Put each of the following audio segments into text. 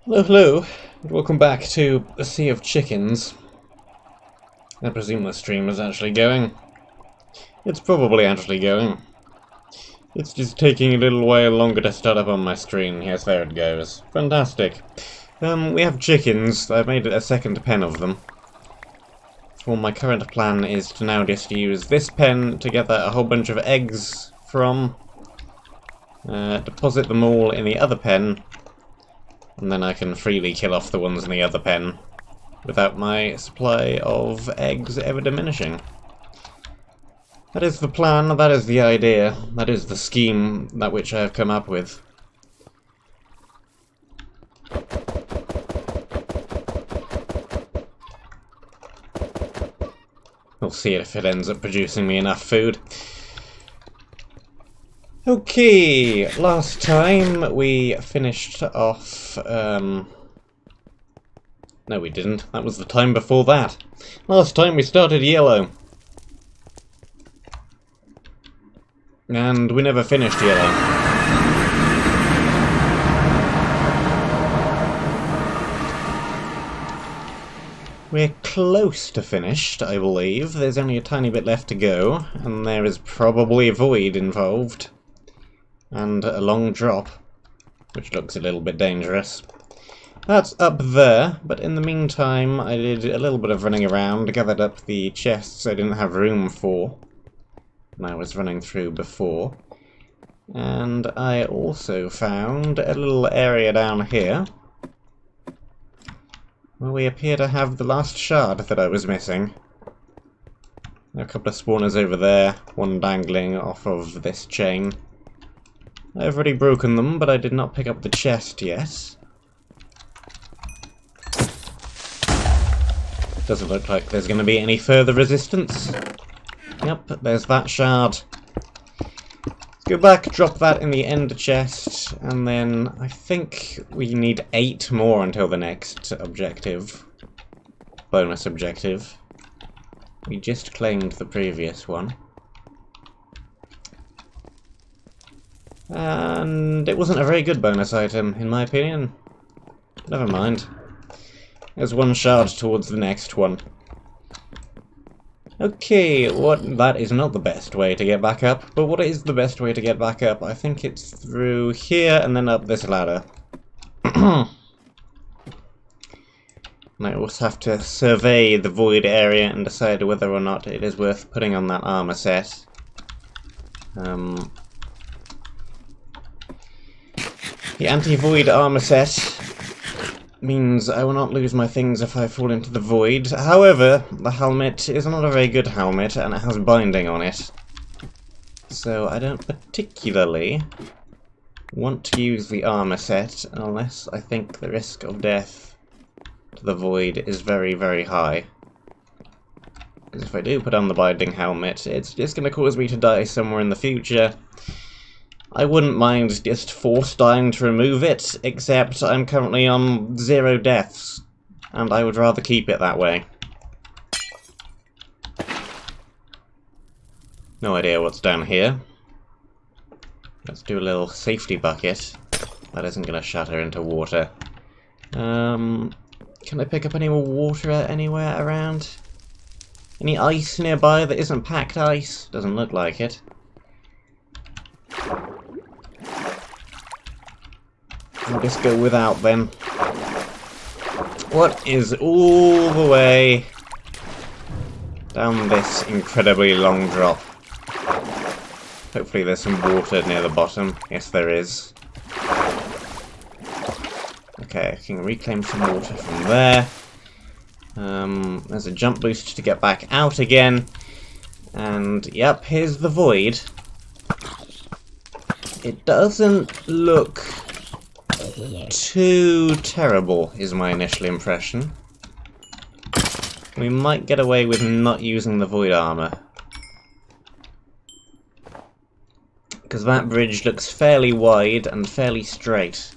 Hello, hello, and welcome back to A Sea of Chickens. I presume the stream is actually going. It's probably actually going. It's just taking a little while longer to start up on my screen. Yes, there it goes. Fantastic. We have chickens. I've made a second pen of them. Well, my current plan is to now just use this pen to gather a whole bunch of eggs from, deposit them all in the other pen, and then I can freely kill off the ones in the other pen without my supply of eggs ever diminishing. That is the plan, that is the idea, that is the scheme that which I have come up with. We'll see if it ends up producing me enough food. Okay, last time we finished off, no we didn't, that was the time before that. Last time we started yellow. And we never finished yellow. We're close to finished, I believe. There's only a tiny bit left to go, and there is probably a void involved. And a long drop, which looks a little bit dangerous. That's up there, but in the meantime I did a little bit of running around, gathered up the chests I didn't have room for when I was running through before. And I also found a little area down here where we appear to have the last shard that I was missing. There are a couple of spawners over there, one dangling off of this chain. I've already broken them, but I did not pick up the chest yet. Doesn't look like there's going to be any further resistance. Yep, there's that shard. Let's go back, drop that in the end chest, and then I think we need 8 more until the next objective. Bonus objective. We just claimed the previous one. And it wasn't a very good bonus item, in my opinion. Never mind. There's one shard towards the next one. Okay, that is not the best way to get back up, but what is the best way to get back up? I think it's through here and then up this ladder. And I also have to survey the void area and decide whether or not it is worth putting on that armor set. The anti-void armor set means I will not lose my things if I fall into the void. However, the helmet is not a very good helmet, and it has binding on it. So I don't particularly want to use the armor set unless I think the risk of death to the void is very, very high. Because if I do put on the binding helmet, it's just going to cause me to die somewhere in the future. I wouldn't mind just force dying to remove it, except I'm currently on 0 deaths, and I would rather keep it that way. No idea what's down here. Let's do a little safety bucket. That isn't going to shatter into water. Can I pick up any more water anywhere around? Any ice nearby that isn't packed ice? Doesn't look like it. I'll just go without then. What is all the way down this incredibly long drop? Hopefully there's some water near the bottom. Yes, there is. Okay, I can reclaim some water from there. There's a jump boost to get back out again. And, yep, here's the void. It doesn't look too terrible, is my initial impression. We might get away with not using the void armor. Because that bridge looks fairly wide and fairly straight.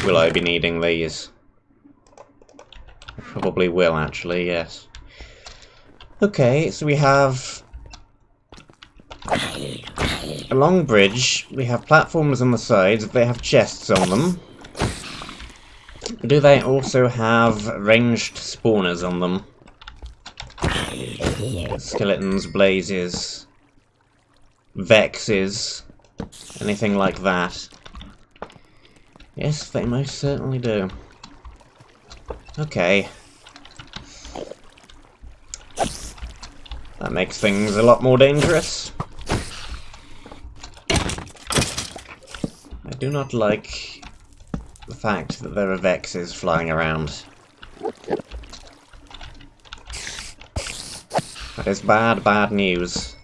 Will I be needing these? I probably will, actually, yes. Okay, so we have A long bridge. We have platforms on the sides. They have chests on them. Do they also have ranged spawners on them? Skeletons, blazes, vexes, anything like that? Yes, they most certainly do. Okay. That makes things a lot more dangerous. I do not like the fact that there are vexes flying around. That is bad, bad news.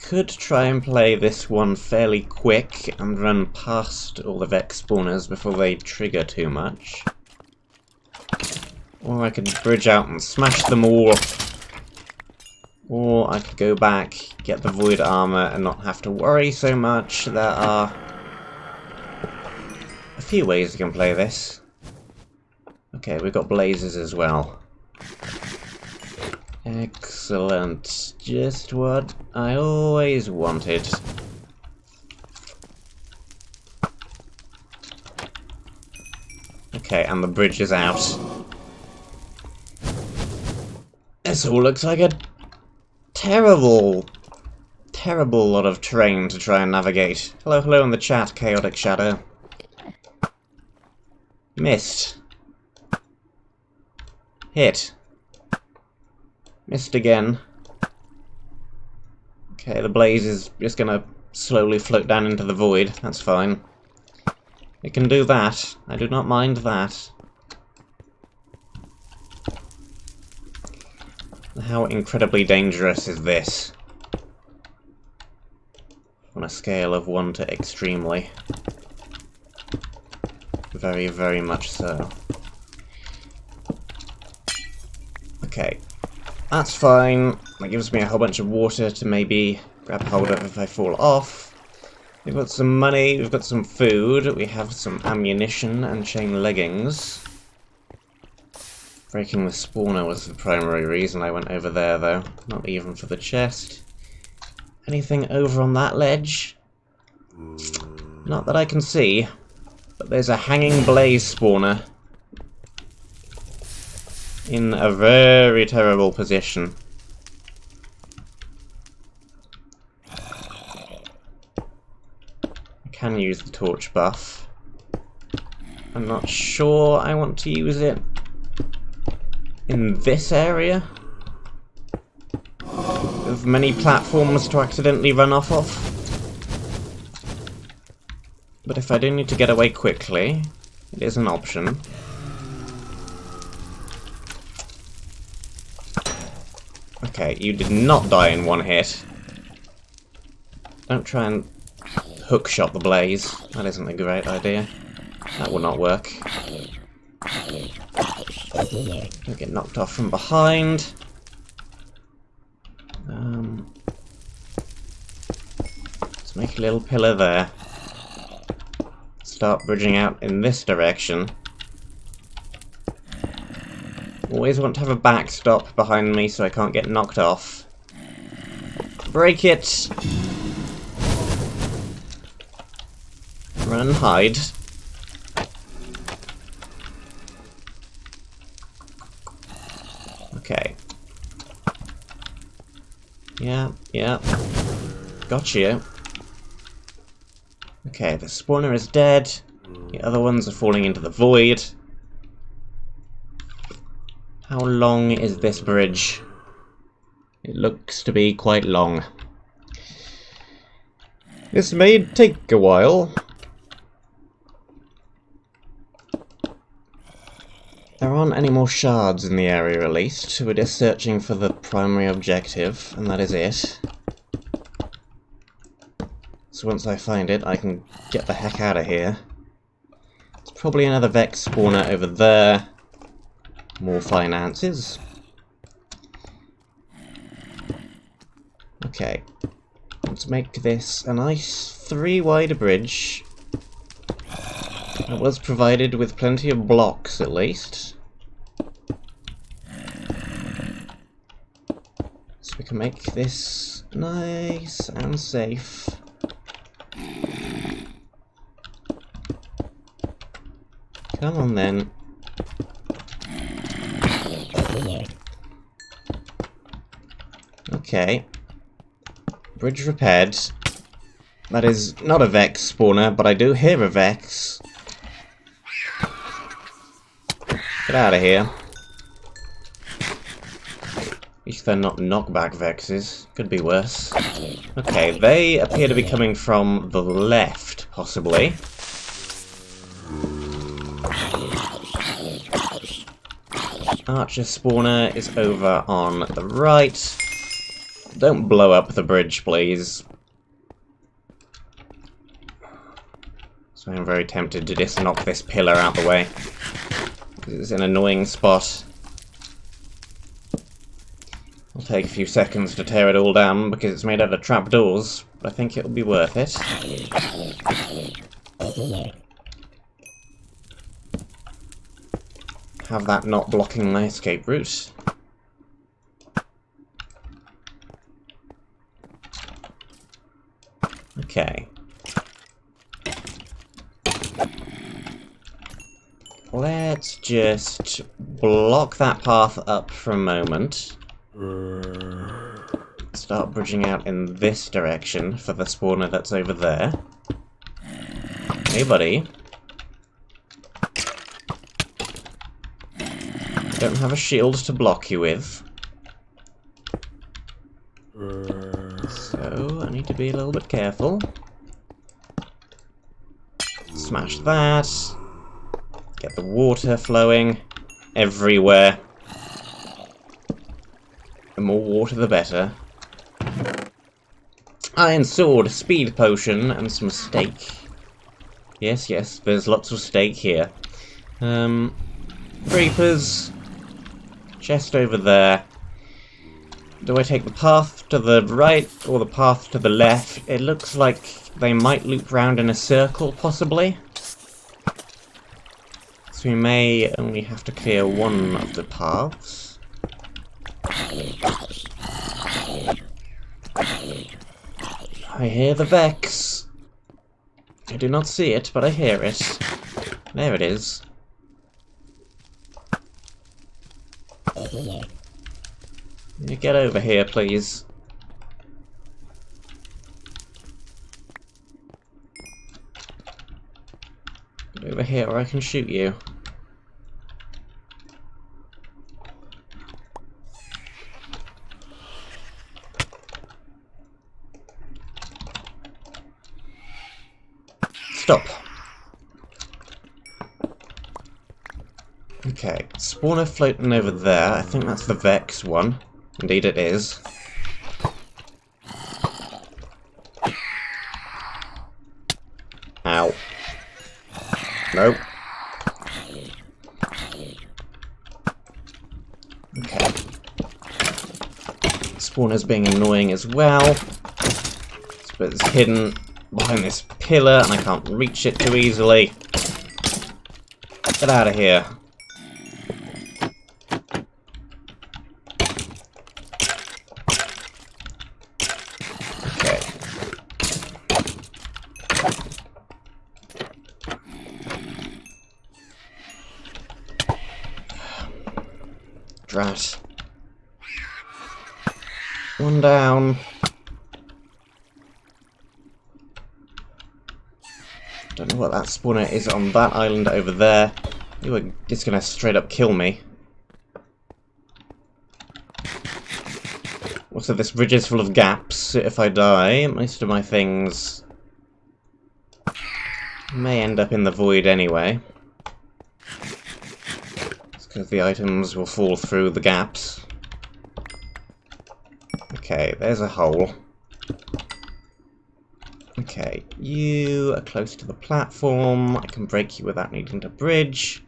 Could try and play this one fairly quick and run past all the Vex spawners before they trigger too much. Or I could bridge out and smash them all. Or I could go back, get the Void Armor and not have to worry so much. There are a few ways you can play this. Okay, we've got blazes as well. Excellent. Just what I always wanted. Okay, and the bridge is out. This all looks like a terrible lot of terrain to try and navigate. Hello, hello in the chat, Chaotic Shadow. Missed. Hit. Missed again. Okay, the blaze is just gonna slowly float down into the void. That's fine. It can do that. I do not mind that. How incredibly dangerous is this? On a scale of 1 to extremely. Very, very much so. Okay. That's fine. That gives me a whole bunch of water to maybe grab hold of if I fall off. We've got some money, we've got some food, we have some ammunition and chain leggings. Breaking the spawner was the primary reason I went over there, though. Not even for the chest. Anything over on that ledge? Not that I can see. But there's a hanging blaze spawner. In a very terrible position. I can use the torch buff. I'm not sure I want to use it in this area. Of many platforms to accidentally run off of. But if I do need to get away quickly, it is an option. Okay, you did not die in one hit. Don't try and hookshot the blaze. That isn't a great idea. That will not work. Don't get knocked off from behind. Let's make a little pillar there. Start bridging out in this direction. Always want to have a backstop behind me so I can't get knocked off. Break it! Run and hide. Okay. Yeah. Got you. Okay, the spawner is dead. The other ones are falling into the void. How long is this bridge? It looks to be quite long. This may take a while. There aren't any more shards in the area, at least. We're just searching for the primary objective, and that is it. So once I find it, I can get the heck out of here. There's probably another Vex spawner over there. More finances. Okay. Let's make this a nice 3-wide bridge. I was provided with plenty of blocks, at least. So we can make this nice and safe. Come on then. Okay. Bridge repaired. That is not a Vex spawner, but I do hear a Vex. Get out of here. At least they're not knockback Vexes. Could be worse. Okay, they appear to be coming from the left, possibly. Archer spawner is over on the right. Don't blow up the bridge, please. So I'm very tempted to just knock this pillar out the way. It's an annoying spot. It'll take a few seconds to tear it all down because it's made out of trapdoors, but I think it'll be worth it. Have that not blocking my escape route. Okay. Let's just block that path up for a moment. Start bridging out in this direction for the spawner that's over there. Hey, buddy. Don't have a shield to block you with. So, I need to be a little bit careful. Smash that. Get the water flowing everywhere. The more water, the better. Iron sword, speed potion, and some steak. Yes, yes, there's lots of steak here. Creepers. Chest over there. Do I take the path to the right or the path to the left? It looks like they might loop round in a circle, possibly. So we may only have to clear one of the paths. I hear the Vex. I do not see it, but I hear it. There it is. You get over here, please. Get over here or I can shoot you. Stop. Okay, spawner floating over there. I think that's the Vex one. Indeed it is. Ow. Nope. Okay. Spawner's being annoying as well. But it's hidden behind this pillar and I can't reach it too easily. Get out of here. Okay. Drat. One down. Don't know what that spawner is on that island over there. You were just gonna straight up kill me. Also, this bridge is full of gaps. If I die, most of my things may end up in the void anyway. It's because the items will fall through the gaps. Okay, there's a hole. Okay, you are close to the platform. I can break you without needing to bridge.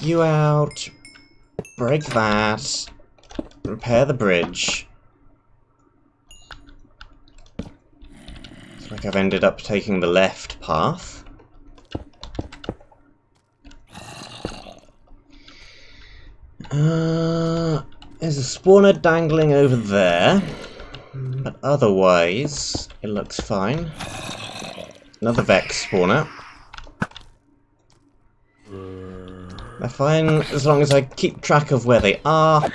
you out. Break that. Repair the bridge. Looks like I've ended up taking the left path. There's a spawner dangling over there, but otherwise it looks fine. Another Vex spawner. They're fine as long as I keep track of where they are.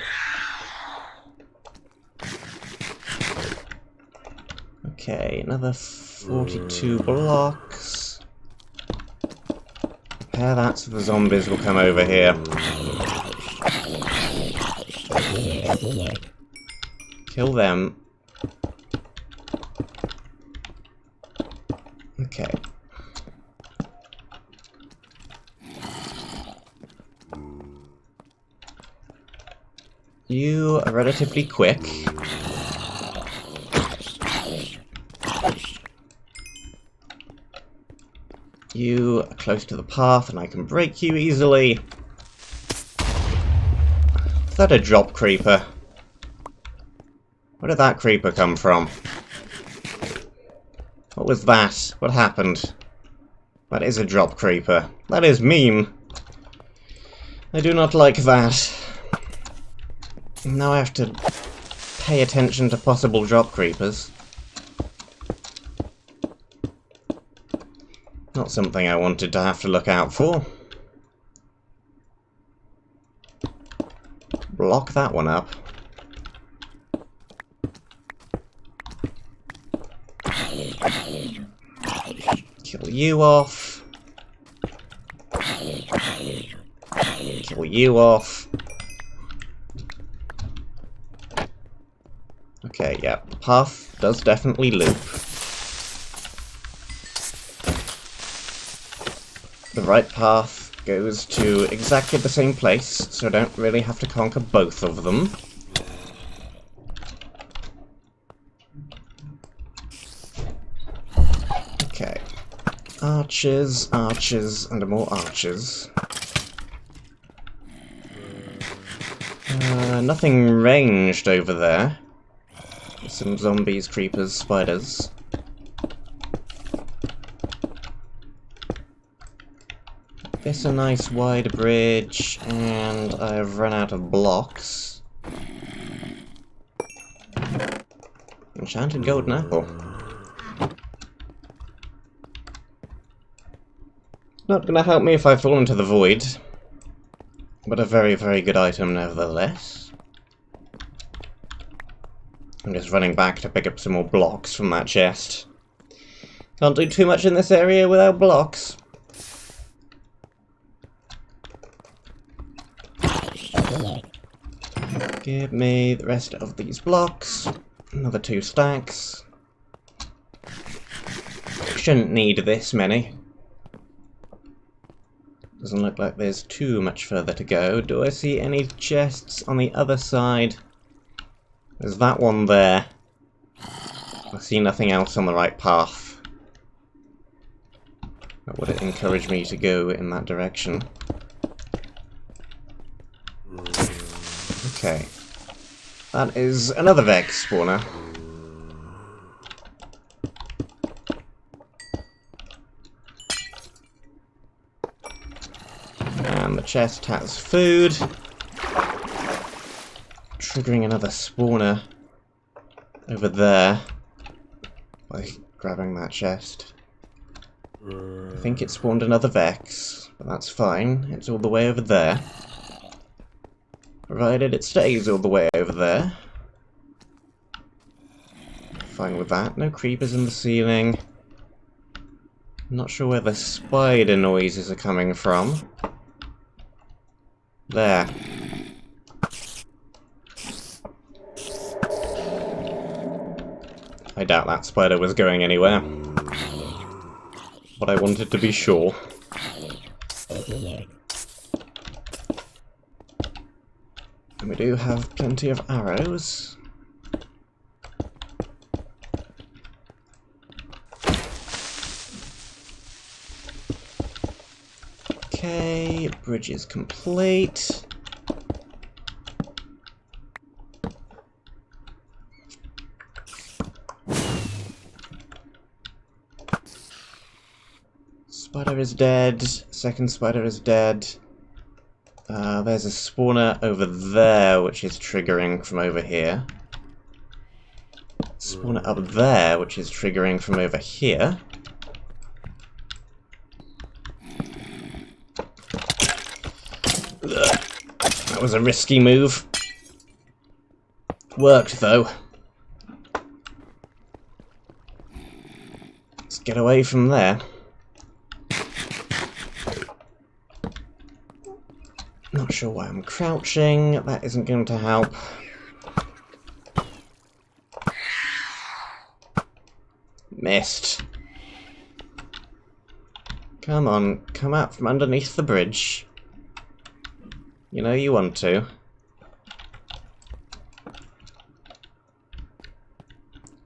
Okay, another 42 blocks. Repair that so the zombies will come over here. Kill them. Okay. You are relatively quick. You are close to the path and I can break you easily. Is that a drop creeper? Where did that creeper come from? What was that? What happened? That is a drop creeper. That is mean. I do not like that. Now I have to pay attention to possible drop creepers. Not something I wanted to have to look out for. Block that one up. Kill you off. Kill you off. Okay, yeah, the path does definitely loop. The right path goes to exactly the same place, so I don't really have to conquer both of them. Okay. Archers, archers, and more archers. Nothing ranged over there. Some zombies, creepers, spiders. It's a nice wide bridge, and I've run out of blocks. Enchanted golden apple. Not gonna help me if I fall into the void, but a very, very good item nevertheless. I'm just running back to pick up some more blocks from that chest. Can't do too much in this area without blocks. Give me the rest of these blocks. Another 2 stacks. Shouldn't need this many. Doesn't look like there's too much further to go. Do I see any chests on the other side? There's that one there. I see nothing else on the right path. That would encourage me to go in that direction. Okay. That is another Vex spawner. And the chest has food. Triggering another spawner over there by grabbing that chest. I think it spawned another Vex, but that's fine. It's all the way over there. Provided it stays all the way over there. Fine with that. No creepers in the ceiling. Not sure where the spider noises are coming from. There. I doubt that spider was going anywhere. But I wanted to be sure. And we do have plenty of arrows. Okay, bridge is complete. Spider is dead. Second spider is dead. There's a spawner over there, which is triggering from over here. Spawner up there, which is triggering from over here. Ugh. That was a risky move. Worked, though. Let's get away from there. Not sure why I'm crouching. That isn't going to help. Missed. Come on, come out from underneath the bridge. You know you want to.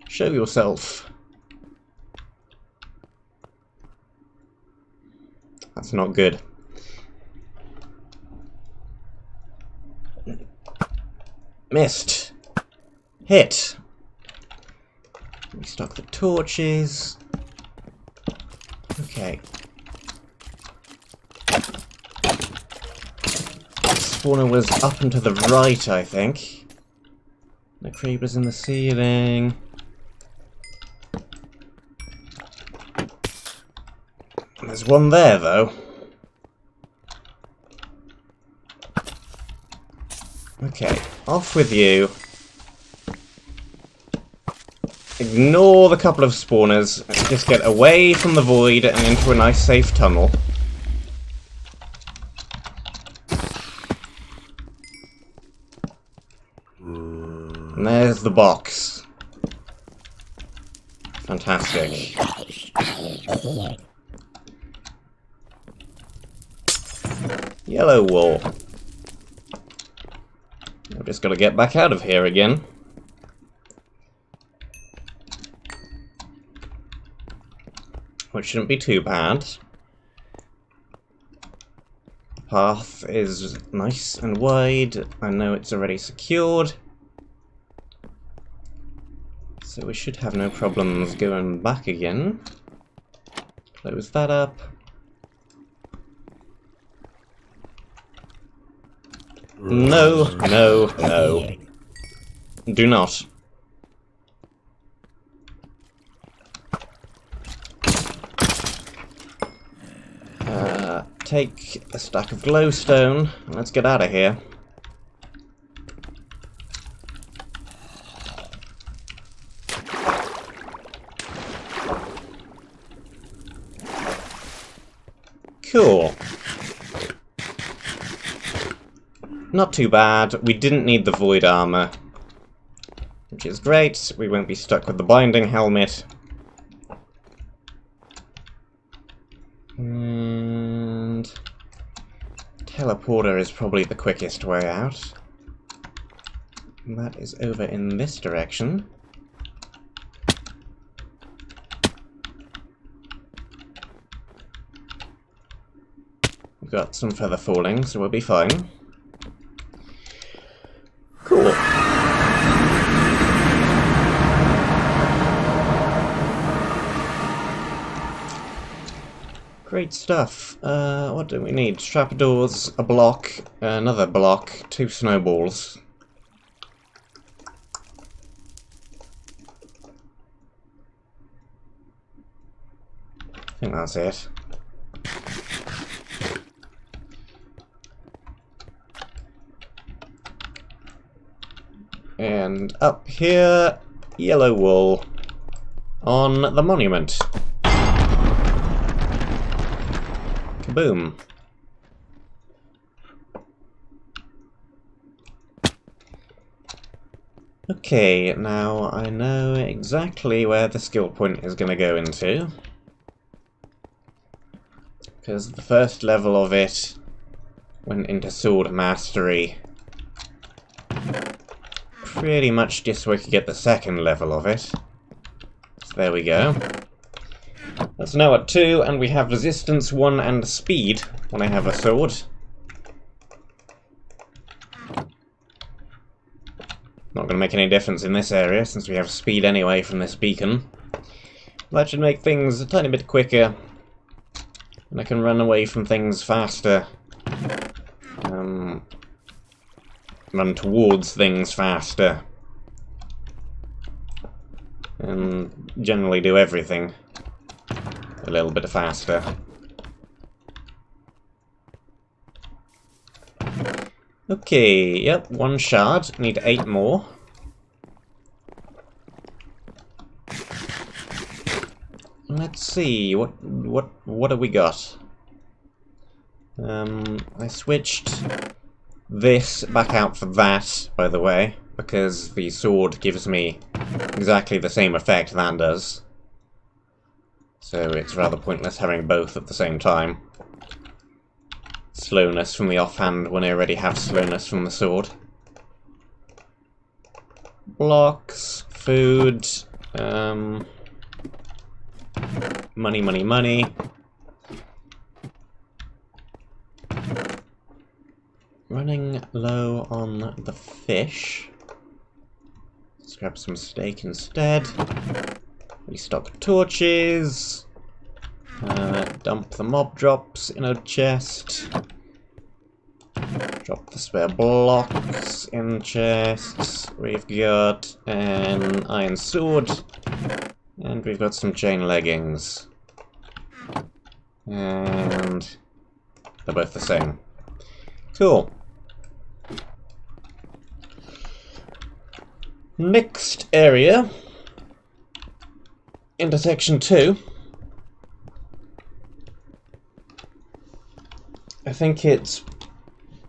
Show yourself. That's not good. Missed. Hit. Restock the torches. Okay. Spawner was up and to the right, I think. No creepers in the ceiling. There's one there, though. Okay, off with you. Ignore the couple of spawners. Just get away from the void and into a nice safe tunnel. And there's the box. Fantastic. Yellow wool. I've just got to get back out of here again. Which shouldn't be too bad. The path is nice and wide. I know it's already secured. So we should have no problems going back again. Close that up. No, no, no. Do not. Take a stack of glowstone, and let's get out of here. Cool. Not too bad. We didn't need the void armor, which is great. We won't be stuck with the binding helmet. And teleporter is probably the quickest way out. And that is over in this direction. We've got some feather falling, so we'll be fine. Cool. Great stuff. What do we need? Trapdoors, a block, another block, 2 snowballs. I think that's it. And up here, yellow wool on the monument. Kaboom. Okay, now I know exactly where the skill point is going to go into. Because the first level of it went into Sword Mastery. Pretty much just so I could get the second level of it. So there we go. That's now at 2, and we have resistance 1 and speed when I have a sword. Not going to make any difference in this area, since we have speed anyway from this beacon. That should make things a tiny bit quicker, and I can run away from things faster. Run towards things faster. And generally do everything a little bit faster. Okay, yep, 1 shard. Need 8 more. Let's see, what have we got? I switched this back out for that, by the way, because the sword gives me exactly the same effect that does. So it's rather pointless having both at the same time. Slowness from the offhand when I already have slowness from the sword. Blocks, food, money, money, money. Running low on the fish. Let's grab some steak instead. Restock torches. Dump the mob drops in a chest. Drop the spare blocks in chests. We've got an iron sword. And we've got some chain leggings. And they're both the same. Cool. Next area. Intersection 2. I think it's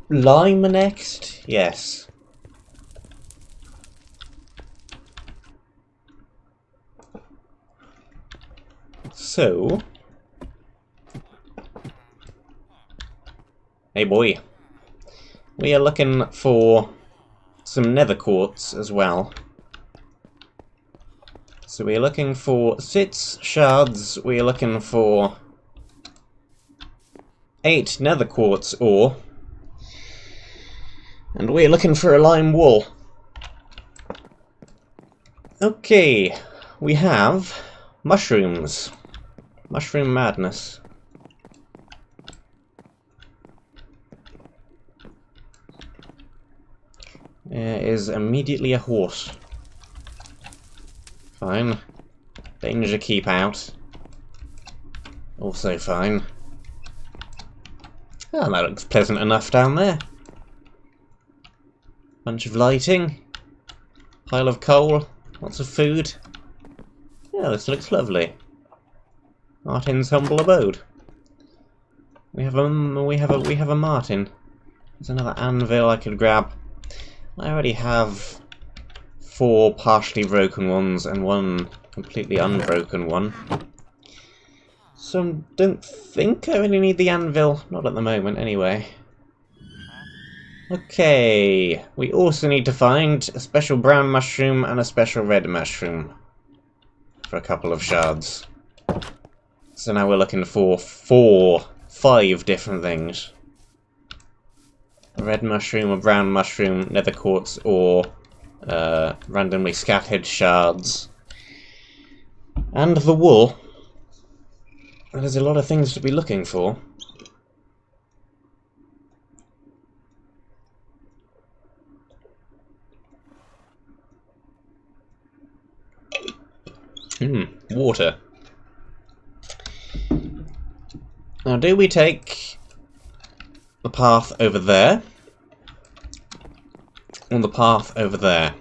lime next? Yes. So... hey boy. We are looking for some nether quartz as well. So we are looking for 6 shards, we are looking for 8 nether quartz ore, and we are looking for a lime wool. Okay, we have mushrooms. Mushroom madness. There is immediately a horse. Fine. Danger keep out. Also fine. Oh, that looks pleasant enough down there. Bunch of lighting. Pile of coal. Lots of food. Yeah, this looks lovely. Martin's humble abode. We have a Martin. There's another anvil I could grab. I already have 4 partially broken ones and 1 completely unbroken one. So I don't think I really need the anvil. Not at the moment, anyway. Okay, we also need to find a special brown mushroom and a special red mushroom for a couple of shards. So now we're looking for 5 different things. A red mushroom, a brown mushroom, nether quartz, or randomly scattered shards. And the wool. There's a lot of things to be looking for. Water. Now, do we take the path over there, or the path over there?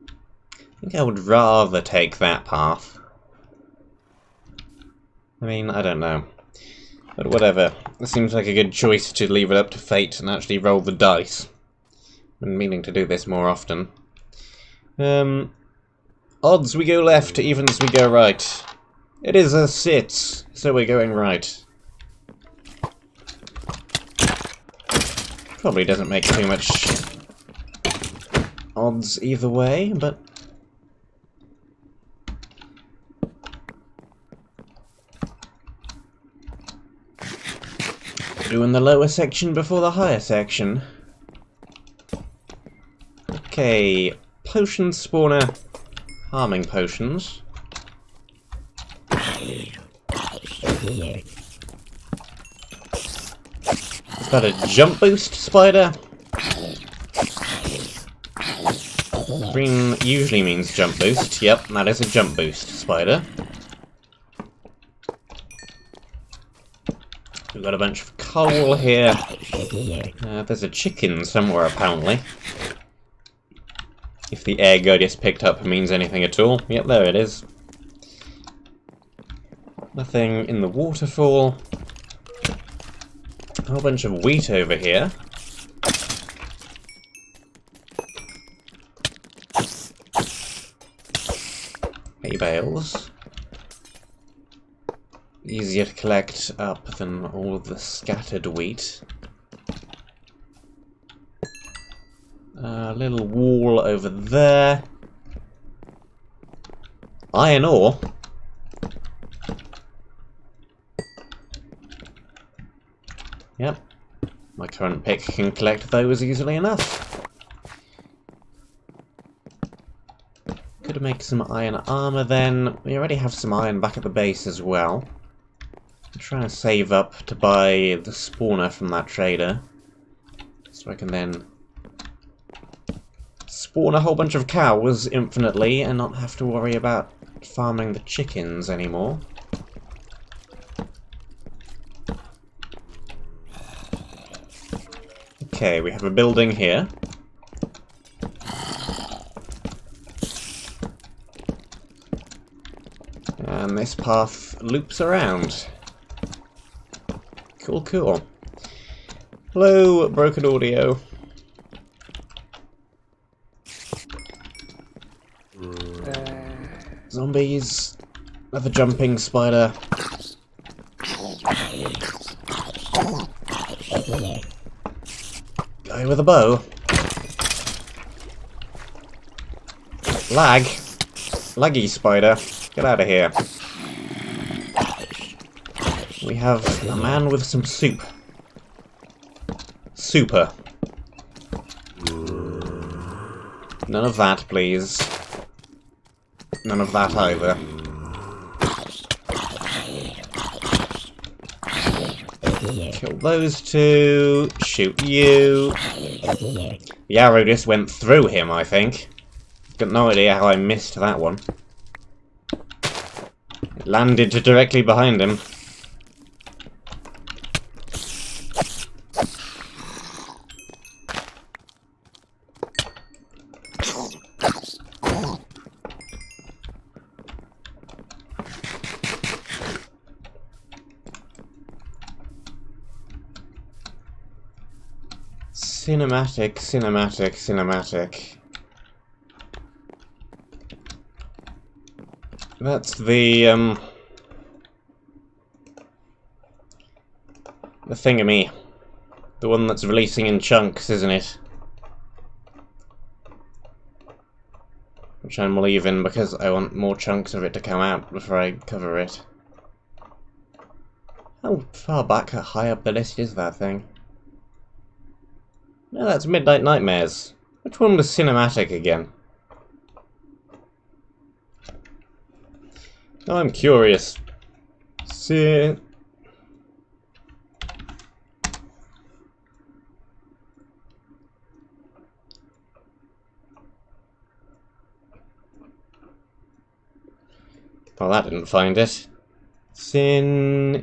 I think I would rather take that path. I mean, I don't know. But whatever. It seems like a good choice to leave it up to fate and actually roll the dice. I've been meaning to do this more often. Odds we go left, evens we go right. It is a sit, so we're going right. Probably doesn't make too much odds either way, but... doing the lower section before the higher section. Okay, potion spawner, harming potions. Is that a jump boost spider? Green usually means jump boost. Yep, that is a jump boost spider. We've got a bunch of coal here. There's a chicken somewhere, apparently. If the egg I just picked up means anything at all. Yep, there it is. Nothing in the waterfall. A whole bunch of wheat over here. Hay bales. Easier to collect up than all of the scattered wheat. A little wall over there. Iron ore. Yep. My current pick can collect those easily enough. Could make some iron armor then. We already have some iron back at the base as well. I'm trying to save up to buy the spawner from that trader. So I can then spawn a whole bunch of cows infinitely and not have to worry about farming the chickens anymore. Okay, we have a building here. And this path loops around. Cool, cool. Hello, broken audio. Zombies. Another jumping spider. Guy with a bow. Lag. Laggy spider. Get out of here. We have a man with some soup. Super. None of that, please. None of that either. Kill those two. Shoot you. The arrow just went through him, I think. Got no idea how I missed that one. It landed directly behind him. Cinematic, cinematic, cinematic. That's the thingamy. The one that's releasing in chunks, isn't it? Which I'm leaving because I want more chunks of it to come out before I cover it. How far back, how high up the list is that thing? No, that's Midnight Nightmares. Which one was cinematic again? Oh, I'm curious. See. Well, that didn't find it. Cinematic.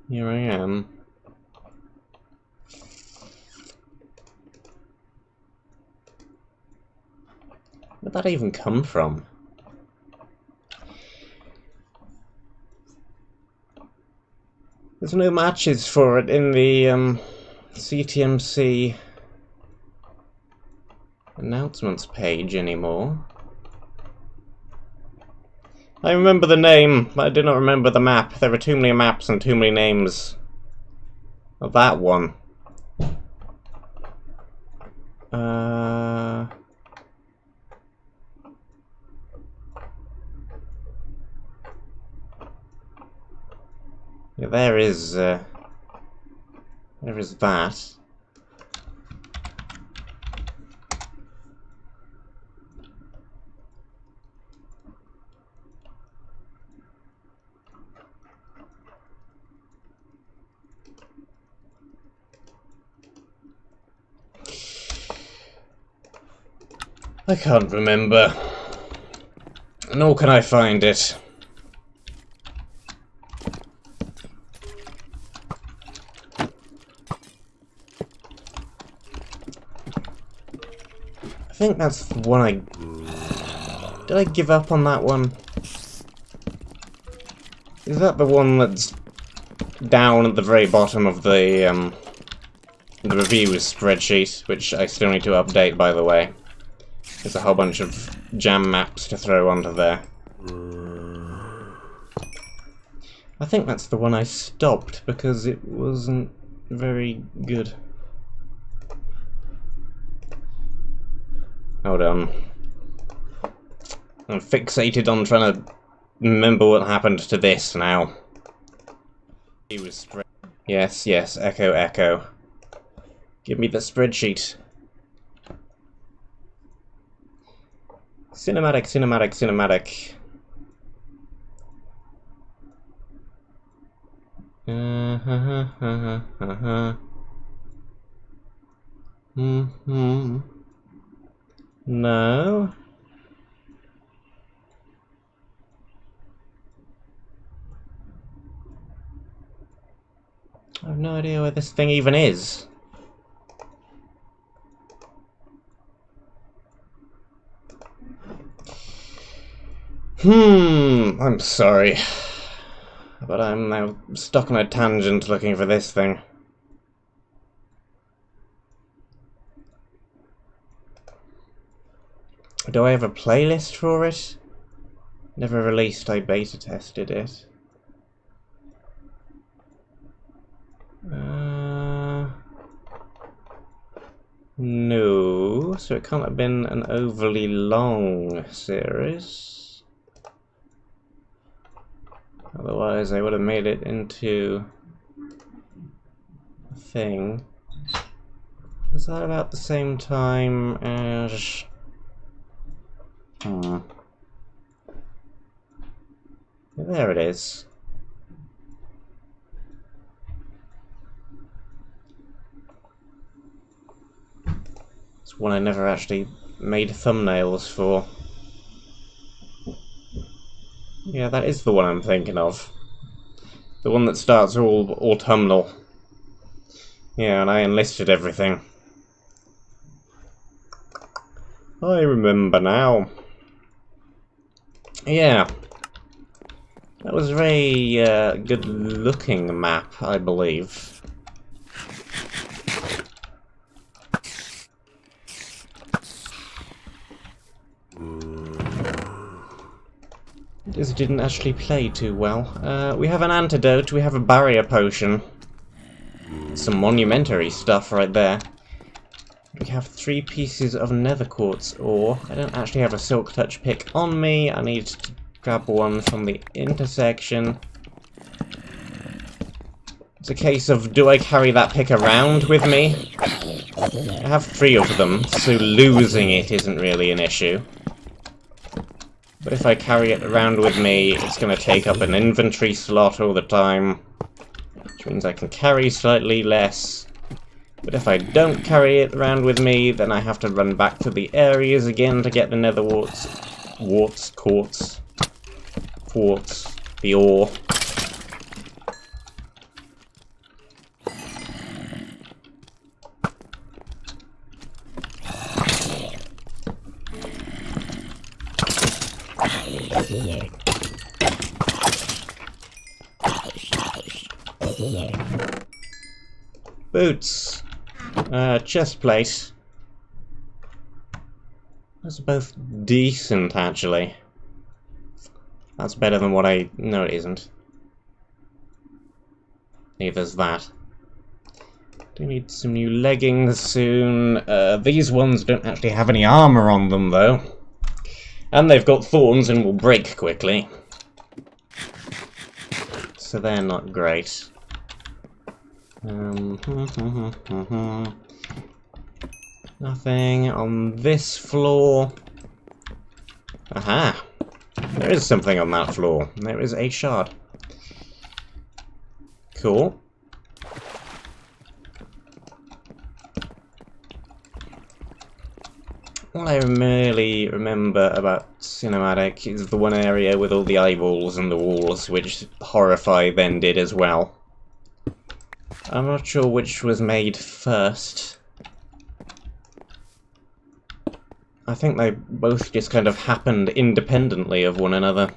Here I am. Where'd that even come from? There's no matches for it in the CTMC announcements page anymore. I remember the name, but I do not remember the map. There are too many maps and too many names of that one. Yeah, there is that. I can't remember. Nor can I find it. I think that's the one I... Did I give up on that one? Is that the one that's down at the very bottom of the reviews spreadsheet, which I still need to update, by the way. There's a whole bunch of jam maps to throw onto there. I think that's the one I stopped because it wasn't very good. Hold on. I'm fixated on trying to remember what happened to this now. Yes, yes, echo, echo. Give me the spreadsheet. Cinematic, cinematic, cinematic. No. I have no idea where this thing even is. I'm sorry. But I'm now stuck on a tangent looking for this thing. Do I have a playlist for it? Never released, I beta tested it. No, so it can't have been an overly long series. Otherwise I would have made it into a thing. Was that about the same time as... There it is. It's one I never actually made thumbnails for. Yeah, that is the one I'm thinking of. The one that starts all autumnal. Yeah, and I enlisted everything. I remember now. Yeah. That was a very good-looking map, I believe. This didn't actually play too well. We have an antidote, we have a barrier potion. Some monumentary stuff right there. We have 3 pieces of nether quartz ore. I don't actually have a silk touch pick on me. I need to grab one from the intersection. It's a case of, do I carry that pick around with me? I have 3 of them, so losing it isn't really an issue. But if I carry it around with me, it's going to take up an inventory slot all the time. Which means I can carry slightly less. But if I don't carry it around with me, then I have to run back to the areas again to get the nether quartz, the ore. Boots. Chest plate. Those are both decent, actually. That's better than what I... No, it isn't. Neither's that. Do need some new leggings soon. These ones don't actually have any armor on them, though. And they've got thorns and will break quickly. so they're not great. Nothing on this floor. Aha! There is something on that floor. There is a shard. Cool. All I really remember about cinematic is the one area with all the eyeballs and the walls, which Horrify then did as well. I'm not sure which was made first. I think they both just kind of happened independently of one another.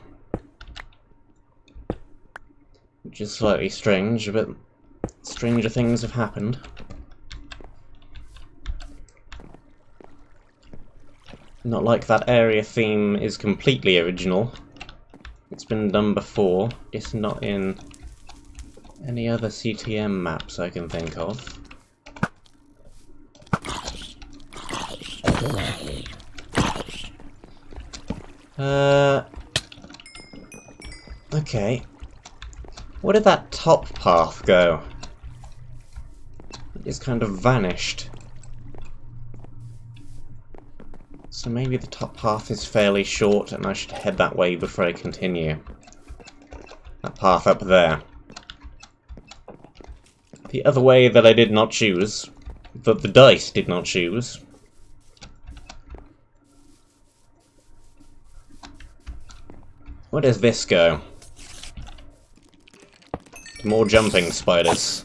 Which is slightly strange, but stranger things have happened. Not like that area theme is completely original. It's been done before, just not in any other CTM maps I can think of. Okay. Where did that top path go? It just kind of vanished. So maybe the top path is fairly short and I should head that way before I continue. That path up there. The other way that I did not choose, that the dice did not choose. Where does this go? More jumping spiders.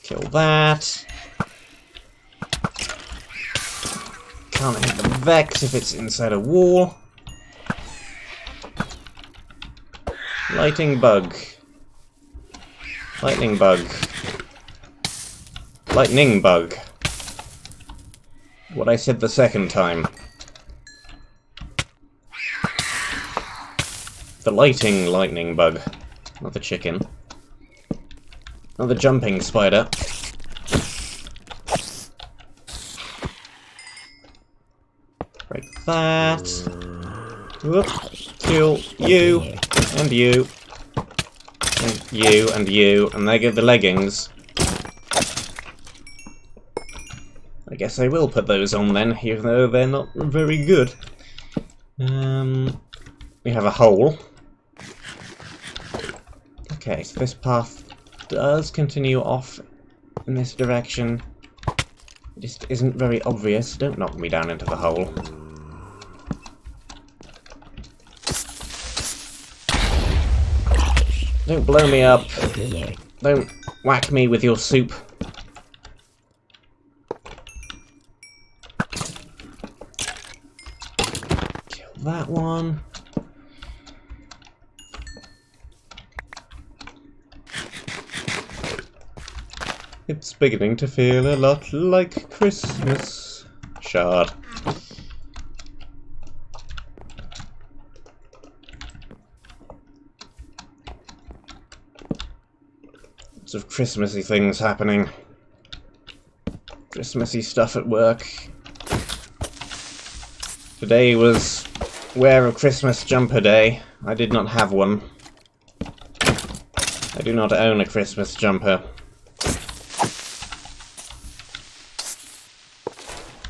Kill that. Can't hit the Vex if it's inside a wall. Lightning bug. Lightning bug. Lightning bug. What I said the second time. The lightning bug. Not the chicken. Not the jumping spider. Break that. Whoop. Kill you. And you. And you. And you. And they get the leggings. I guess I will put those on then, even though they're not very good. We have a hole. Okay, so this path does continue off in this direction. It just isn't very obvious. Don't knock me down into the hole. Don't blow me up. Don't whack me with your soup. That one. It's beginning to feel a lot like Christmas. Shard. Lots of Christmassy things happening. Christmassy stuff at work. Today was Wear a Christmas jumper day. I did not have one. I do not own a Christmas jumper.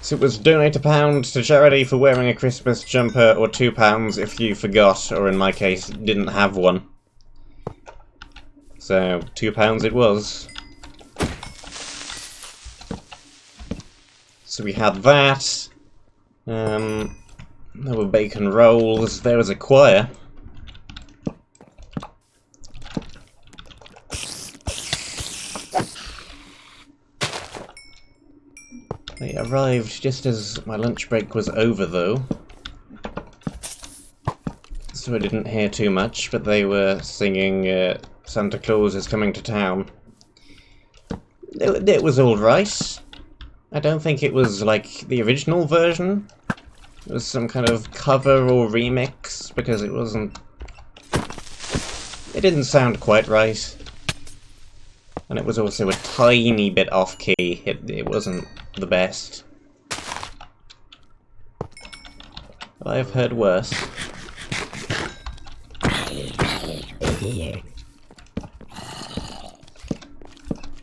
So it was donate £1 to charity for wearing a Christmas jumper, or £2 if you forgot, or in my case, didn't have one. So, £2 it was. So we had that. There were bacon rolls. There was a choir. They arrived just as my lunch break was over, though. So I didn't hear too much, but they were singing Santa Claus is Coming to Town. It was alright. I don't think it was like the original version. It was some kind of cover or remix, because it wasn't... It didn't sound quite right. And it was also a tiny bit off-key. It wasn't the best. But I have heard worse.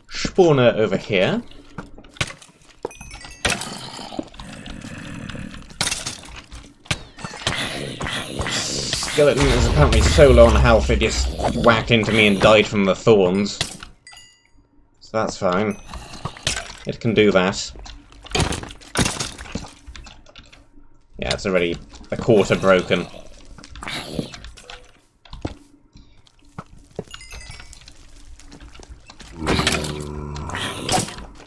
Spawner over here. Skeleton is apparently so low on health it just whacked into me and died from the thorns. So that's fine. It can do that. Yeah, it's already a quarter broken.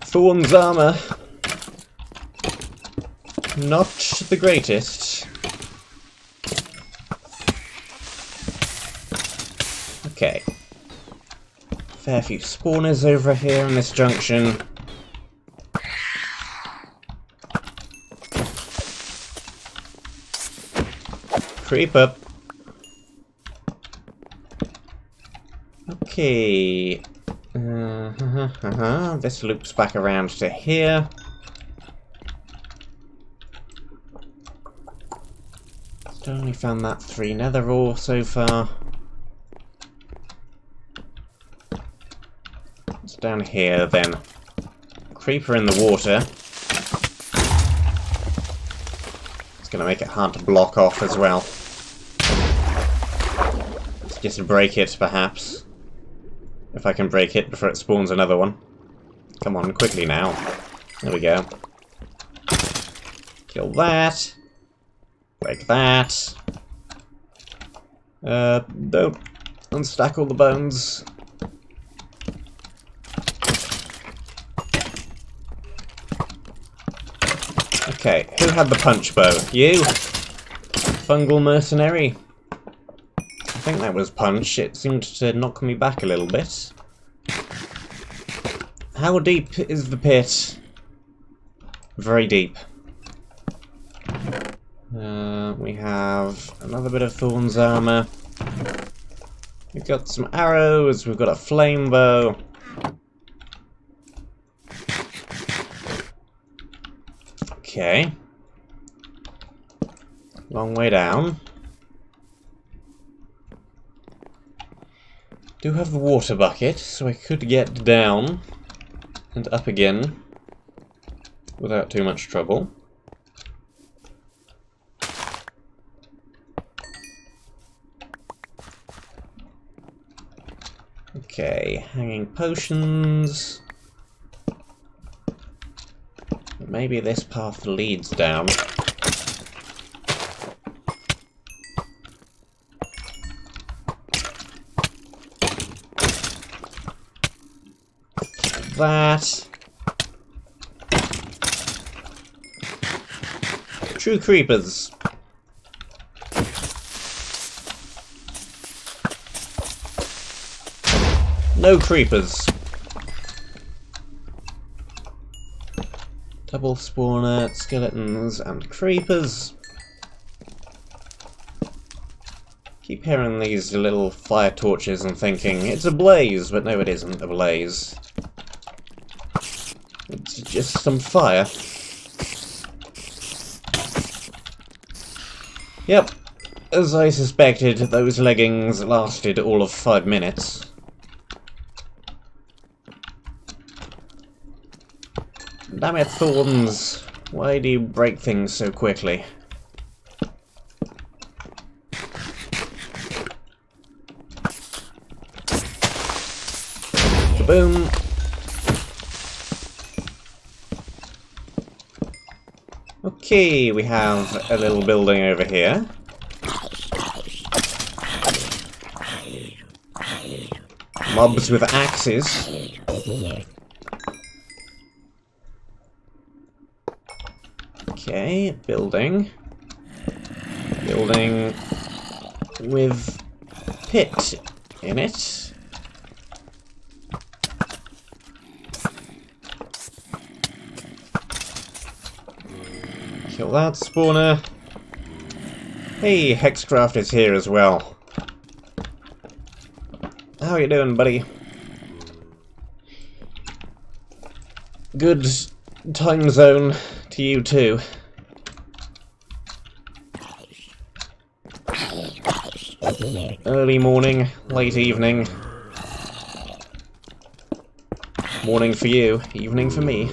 Thorns armor. Not the greatest. Okay. Fair few spawners over here in this junction. Creeper. Okay. This loops back around to here. Still only found that 3 nether ore so far. It's down here then. Creeper in the water. It's gonna make it hard to block off as well. Let's just break it, perhaps. If I can break it before it spawns another one. Come on, quickly now. There we go. Kill that. Break that. Don't unstack all the bones. Okay, who had the punch bow? You? Fungal mercenary? I think that was punch. It seemed to knock me back a little bit. How deep is the pit? Very deep. We have another bit of Thorns armor. We've got some arrows. We've got a flame bow. Okay. Long way down. Do have the water bucket, so I could get down and up again without too much trouble. Okay, hanging potions. Maybe this path leads down. That. True creepers. No creepers. Double spawner, skeletons, and creepers. Keep hearing these little fire torches and thinking, it's a blaze, but no, it isn't a blaze. It's just some fire. Yep, as I suspected, those leggings lasted all of 5 minutes. Damn it, Thorns! Why do you break things so quickly? Kaboom! Okay, we have a little building over here. Mobs with axes. Okay, building. Building with pit in it. Kill that spawner. Hey, Hexcraft is here as well. How you doing, buddy? Good time zone to you too. Early morning, late evening. Morning for you, evening for me.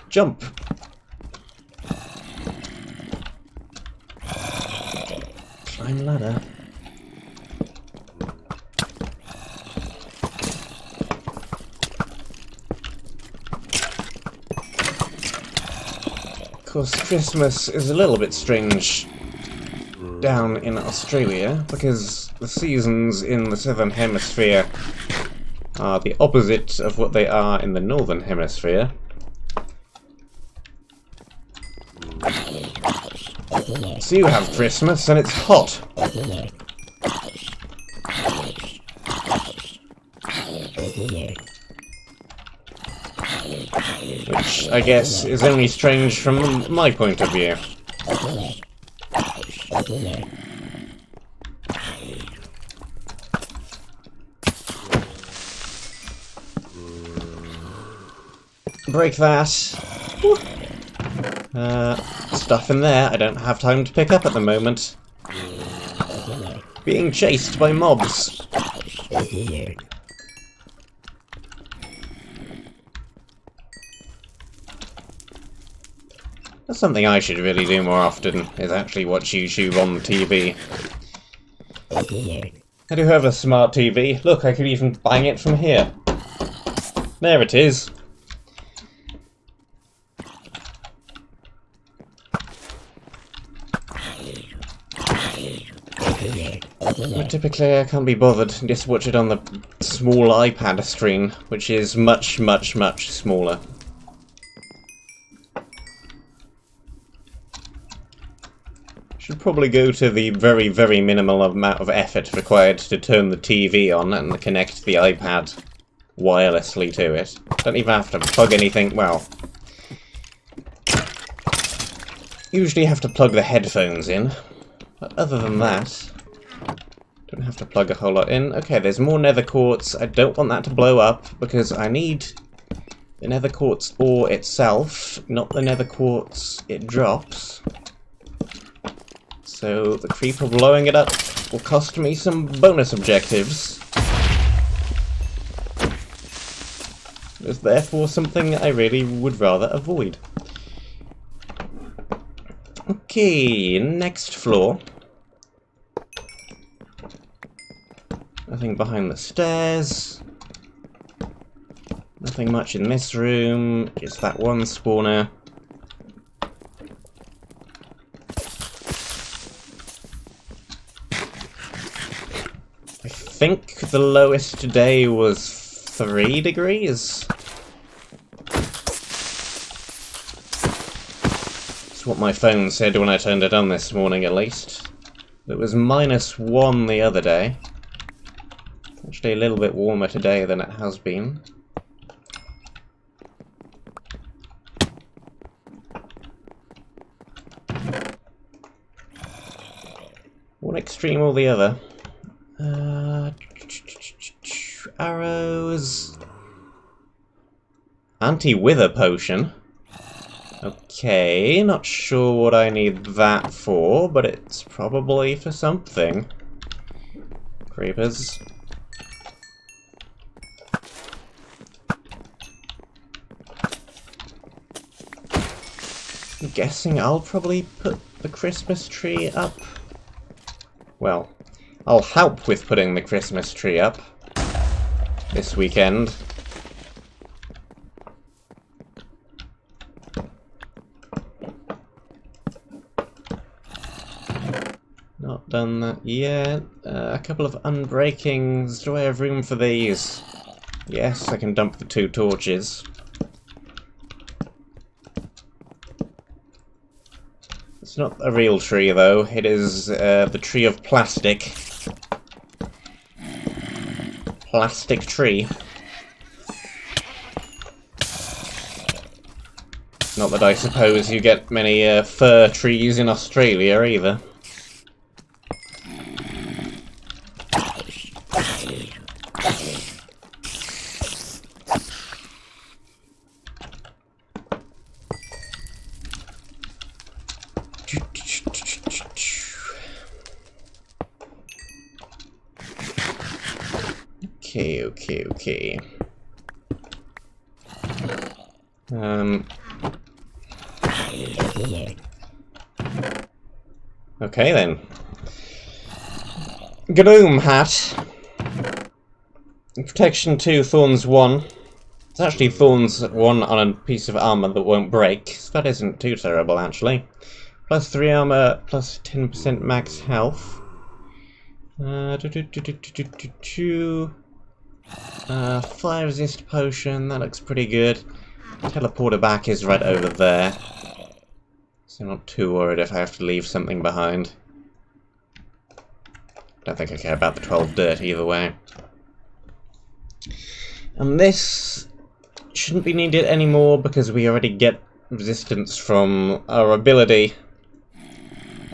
Jump! Climb ladder. Of course, Christmas is a little bit strange down in Australia, because the seasons in the Southern Hemisphere are the opposite of what they are in the Northern Hemisphere. So you have Christmas and it's hot. Which, I guess, is only strange from my point of view. Break that. Stuff in there I don't have time to pick up at the moment. Being chased by mobs. That's something I should really do more often, is actually watch YouTube on TV. I do have a smart TV. Look, I could even bang it from here. There it is. But typically I can't be bothered and just watch it on the small iPad screen, which is much, much, much smaller. Should probably go to the very, very minimal amount of effort required to turn the TV on and connect the iPad wirelessly to it. Don't even have to plug anything, well... Usually have to plug the headphones in, but other than that... Don't have to plug a whole lot in. Okay, there's more nether quartz. I don't want that to blow up, because I need the nether quartz ore itself, not the nether quartz it drops. So the creeper blowing it up will cost me some bonus objectives. It's therefore something I really would rather avoid. Okay, next floor. Nothing behind the stairs. Nothing much in this room. Just that one spawner. I think the lowest today was 3 degrees. That's what my phone said when I turned it on this morning, at least. It was -1 the other day. Actually a little bit warmer today than it has been. One extreme or the other. Arrows. Anti-wither potion. Okay, not sure what I need that for, but it's probably for something. Creepers. I'm guessing I'll probably put the Christmas tree up. Well, I'll help with putting the Christmas tree up this weekend. Not done that yet. A couple of unbreakings. Do I have room for these? Yes, I can dump the 2 torches. It's not a real tree, though. It is the tree of plastic. Plastic tree. Not that I suppose you get many fir trees in Australia, either. Okay. Okay then. Gnome hat. Protection 2, thorns 1. It's actually thorns 1 on a piece of armor that won't break, so that isn't too terrible actually. Plus 3 armor, plus 10% max health. 5 resist potion, that looks pretty good. Teleporter back is right over there. So I'm not too worried if I have to leave something behind. Don't think I care about the 12 dirt either way. And this shouldn't be needed anymore because we already get resistance from our ability.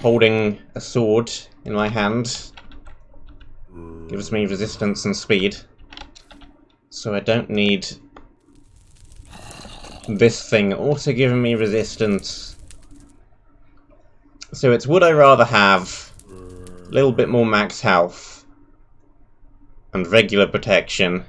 Holding a sword in my hand gives me resistance and speed. So I don't need this thing also giving me resistance. So it's would I rather have a little bit more max health and regular protection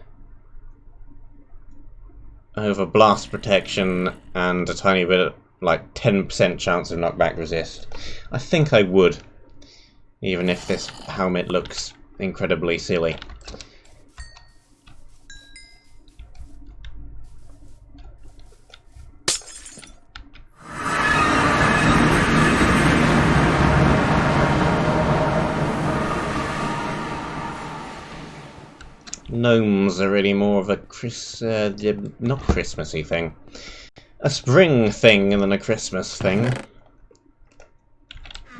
over blast protection and a tiny bit, like 10% chance of knockback resist. I think I would, even if this helmet looks incredibly silly. Gnomes are really more of a not Christmassy thing. A spring thing than a Christmas thing.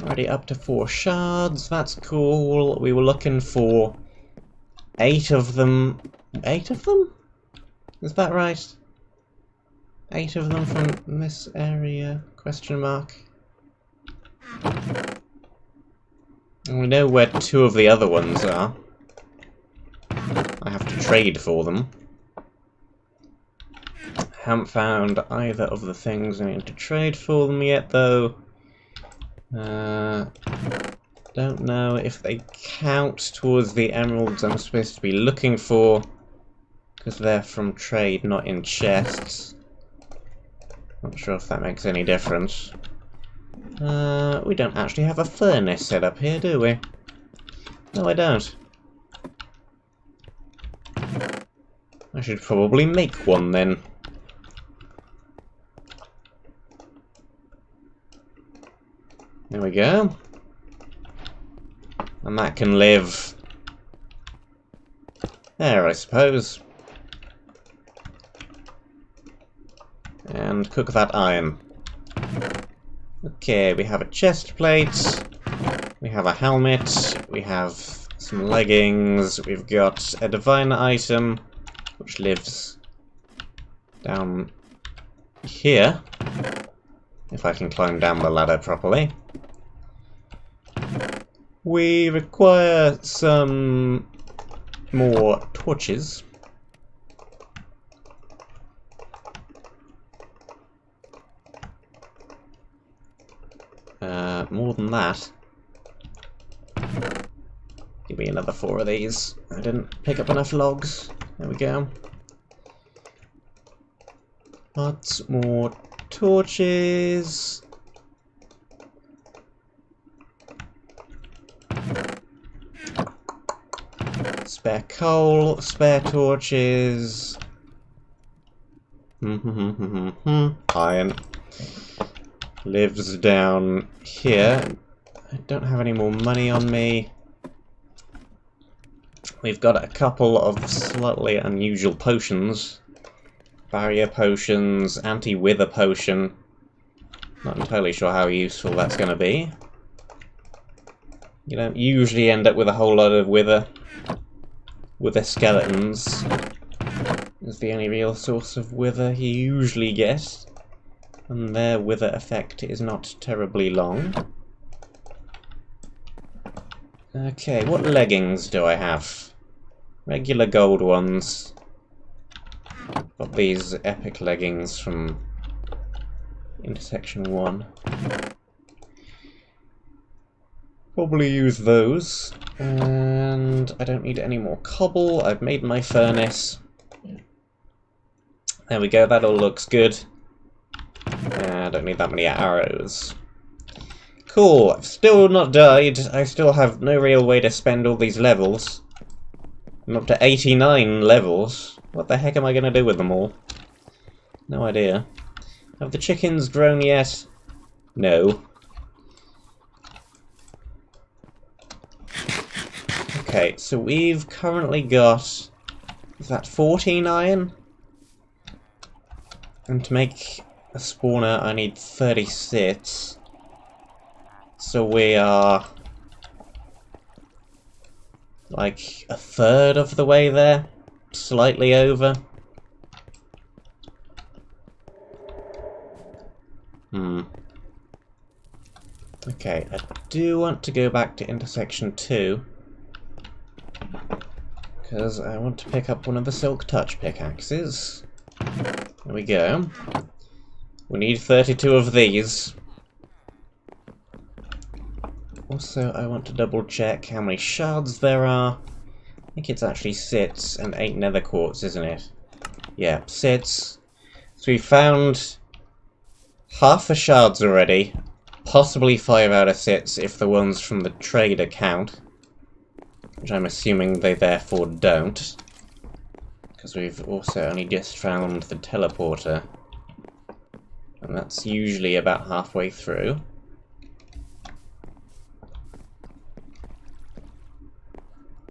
Already up to 4 shards, that's cool. We were looking for 8 of them. 8 of them? Is that right? 8 of them from this area? Question mark. And we know where 2 of the other ones are. I have to trade for them. Haven't found either of the things I need to trade for them yet, though. Don't know if they count towards the emeralds I'm supposed to be looking for, because they're from trade, not in chests. Not sure if that makes any difference. We don't actually have a furnace set up here, do we? No, I don't. I should probably make one then. There we go. And that can live there, I suppose. And cook that iron. Okay, we have a chest plate. We have a helmet. We have some leggings. We've got a divine item, which lives down here. If I can climb down the ladder properly. We require some more torches. More than that. Give me another 4 of these. I didn't pick up enough logs. There we go. Lots more torches. Spare coal, spare torches. Iron. Lives down here. I don't have any more money on me. We've got a couple of slightly unusual potions. Barrier potions, anti-wither potion. Not entirely sure how useful that's going to be. You don't usually end up with a whole lot of wither skeletons. Is the only real source of wither you usually get. And their wither effect is not terribly long. Okay, what leggings do I have? Regular gold ones. Got these epic leggings from Intersection 1. Probably use those. And I don't need any more cobble. I've made my furnace. There we go, that all looks good. I don't need that many arrows. Cool, I've still not died. I still have no real way to spend all these levels. I'm up to 89 levels. What the heck am I going to do with them all? No idea. Have the chickens grown yet? No. Okay, so we've currently got... is that 14 iron? And to make a spawner I need 36. So we are... like a third of the way there? Slightly over? Okay, I do want to go back to intersection 2. Because I want to pick up one of the Silk Touch pickaxes. There we go. We need 32 of these. Also, I want to double check how many shards there are. I think it's actually 6 and 8 nether quartz, isn't it? Yeah, 6. So we found half the shards already. Possibly 5 out of 6 if the ones from the trader count. Which I'm assuming they therefore don't. Because we've also only just found the teleporter. And that's usually about halfway through.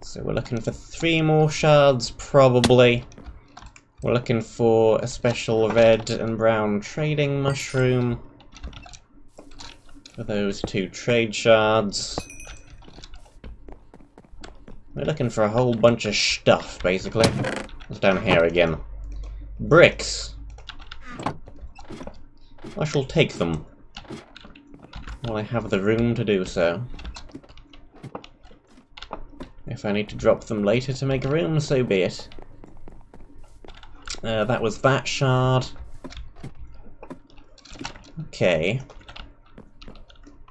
So we're looking for 3 more shards, probably. We're looking for a special red and brown trading mushroom. For those 2 trade shards. We're looking for a whole bunch of stuff, basically. It's down here again. Bricks! I shall take them. While I have the room to do so. If I need to drop them later to make room, so be it. That was that shard. Okay.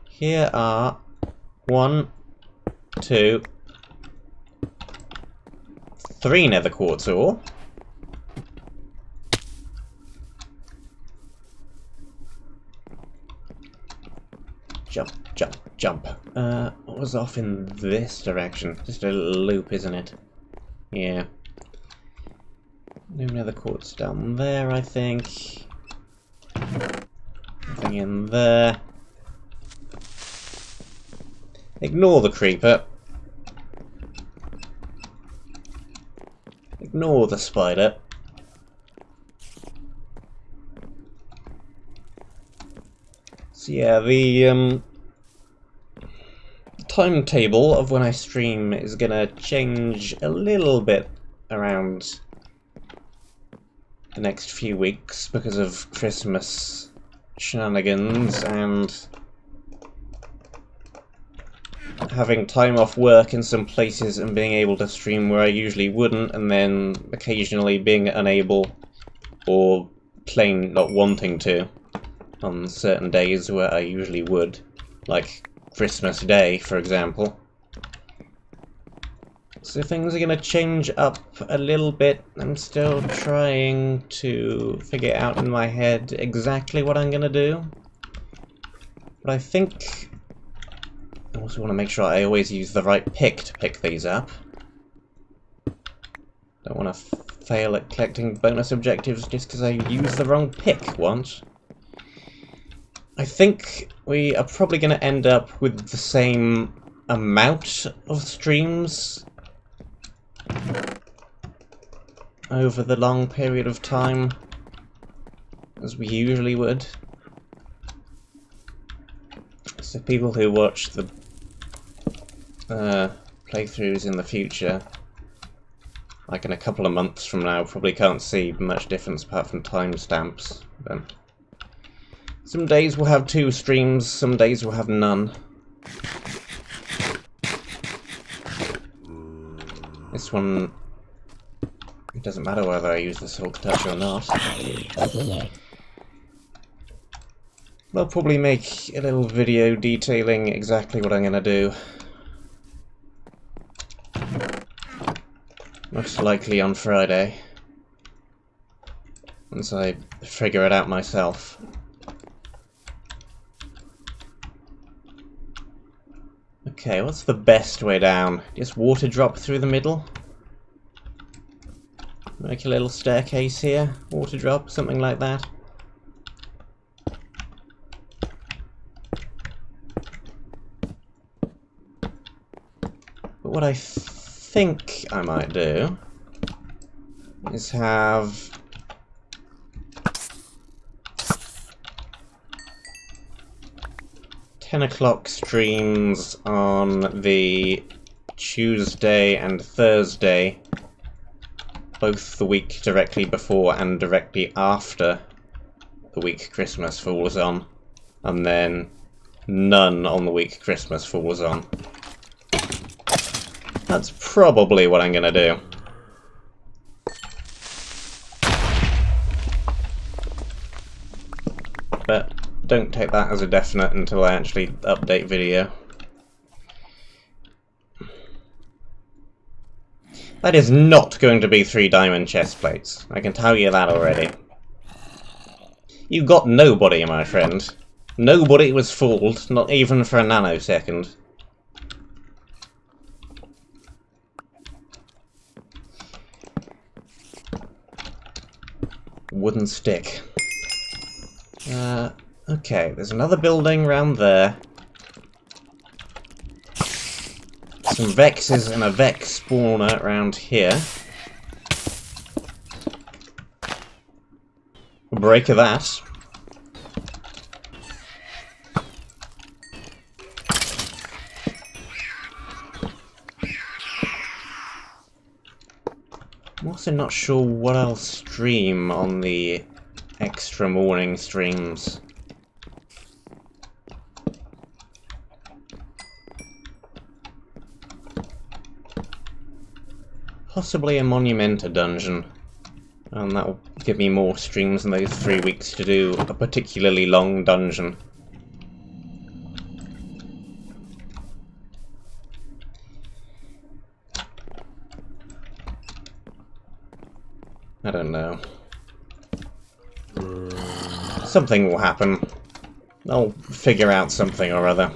Here are 1, 2, 3 nether quartz ore. Jump, jump, jump. What was off in this direction? Just a little loop, isn't it? Yeah. No nether quartz down there, I think. Nothing in there. Ignore the creeper. Ignore the spider. So yeah, the timetable of when I stream is gonna change a little bit around the next few weeks because of Christmas shenanigans and having time off work in some places and being able to stream where I usually wouldn't, and then occasionally being unable or plain not wanting to on certain days where I usually would, like Christmas Day, for example. So things are going to change up a little bit. I'm still trying to figure out in my head exactly what I'm going to do. But I think I also want to make sure I always use the right pick to pick these up. Don't want to fail at collecting bonus objectives just because I used the wrong pick once. I think we are probably going to end up with the same amount of streams over the long period of time as we usually would. So people who watch the playthroughs in the future, like in a couple of months from now, probably can't see much difference apart from timestamps. But some days we'll have 2 streams, some days we'll have none. This one, it doesn't matter whether I use the Silk Touch or not. I'll probably make a little video detailing exactly what I'm gonna do. Most likely on Friday. Once I figure it out myself. Okay, what's the best way down? Just water drop through the middle? Make a little staircase here? Water drop? Something like that? But what I think I might do is have 10 o'clock streams on the Tuesday and Thursday, both the week directly before and directly after the week Christmas falls on, and then none on the week Christmas falls on. That's probably what I'm gonna do. But don't take that as a definite until I actually update video. That is not going to be 3 diamond chest plates. I can tell you that already. You got nobody, my friend. Nobody was fooled, not even for a nanosecond. Wooden stick. Okay, there's another building round there. Some Vexes and a Vex spawner around here. We'll break that. I'm also not sure what I'll stream on the extra morning streams. Possibly a Monumenta dungeon, and that will give me more streams in those 3 weeks to do a particularly long dungeon. I don't know. Something will happen. I'll figure out something or other.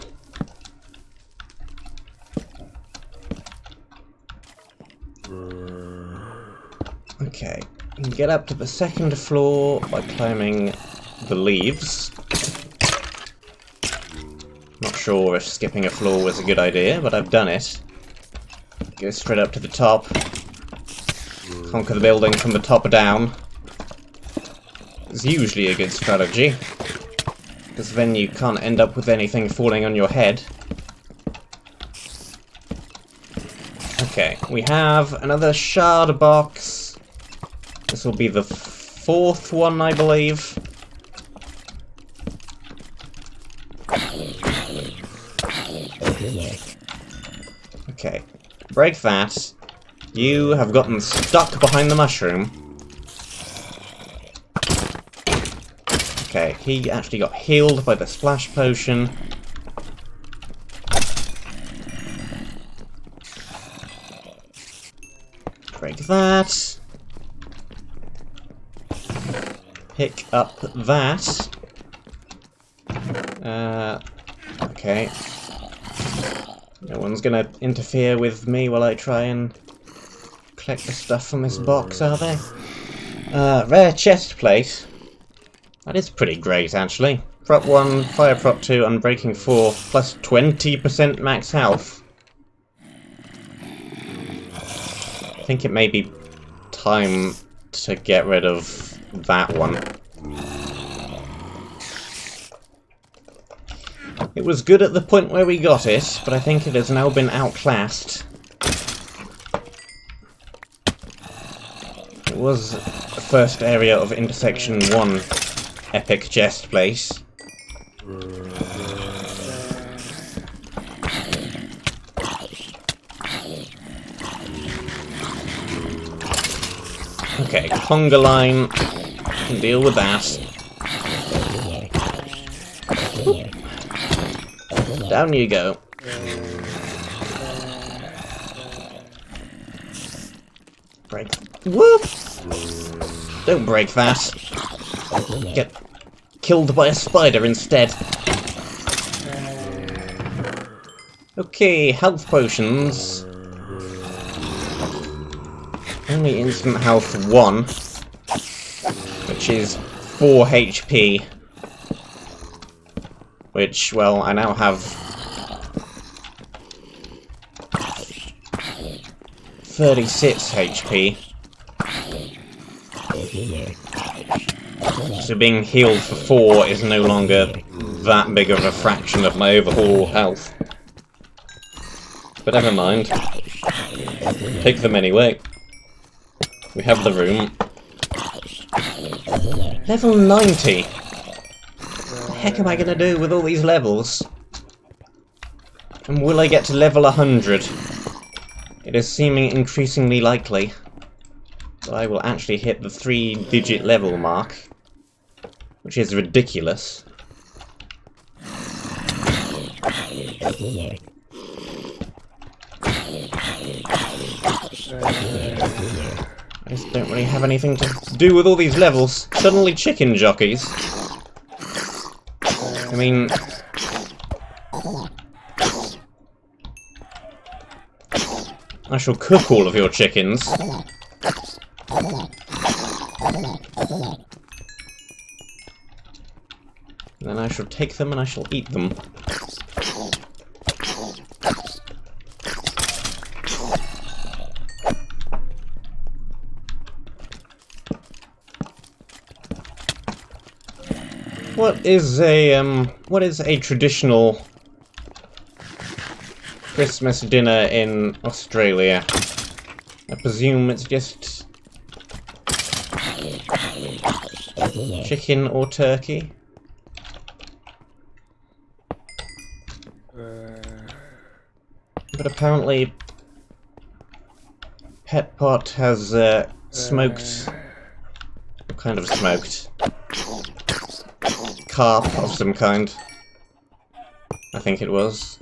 Okay, you can get up to the 2nd floor by climbing the leaves. Not sure if skipping a floor was a good idea, but I've done it. Go straight up to the top. Conquer the building from the top down. It's usually a good strategy, because then you can't end up with anything falling on your head. Okay, we have another shard box. This will be the 4th one, I believe. Okay, break that. You have gotten stuck behind the mushroom. Okay, he actually got healed by the splash potion. Break that. Pick up that. Okay. No one's gonna interfere with me while I try and collect the stuff from this box, are they? Rare chest plate. That is pretty great, actually. Prop 1, Fire Prop 2, Unbreaking 4, plus 20% max health. I think it may be time to get rid of that one. It was good at the point where we got it, but I think it has now been outclassed. It was the first area of Intersection 1 epic chest plate. Okay, conga line. Can deal with that. Down you go. Break. Whoop! Don't break that. Get killed by a spider instead. Okay, health potions. Only instant health 1, which is 4 HP. Which, well, I now have 36 HP. So being healed for 4 is no longer that big of a fraction of my overall health. But never mind. Take them anyway. We have the room. Level 90! What the heck am I gonna do with all these levels? And will I get to level 100? It is seeming increasingly likely that I will actually hit the 3-digit level mark, which is ridiculous. I just don't really have anything to do with all these levels. Suddenly chicken jockeys. I mean... I shall cook all of your chickens. Then I shall take them and I shall eat them. What is a traditional Christmas dinner in Australia? I presume it's just chicken or turkey. But apparently Pet Pot has smoked... What kind of smoked? Carp of some kind. I think it was.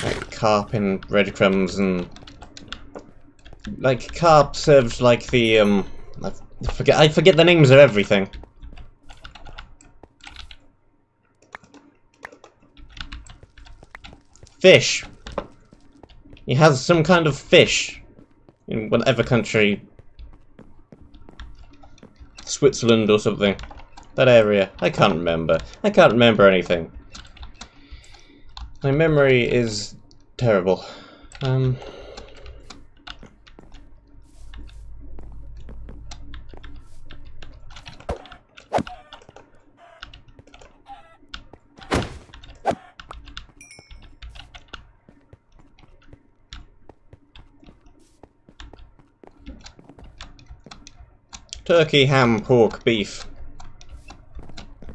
Like carp in breadcrumbs and... Like carp served like the I forget the names of everything. Fish. He has some kind of fish in whatever country. Switzerland or something. That area. I can't remember. I can't remember anything. My memory is terrible. Turkey, ham, pork, beef.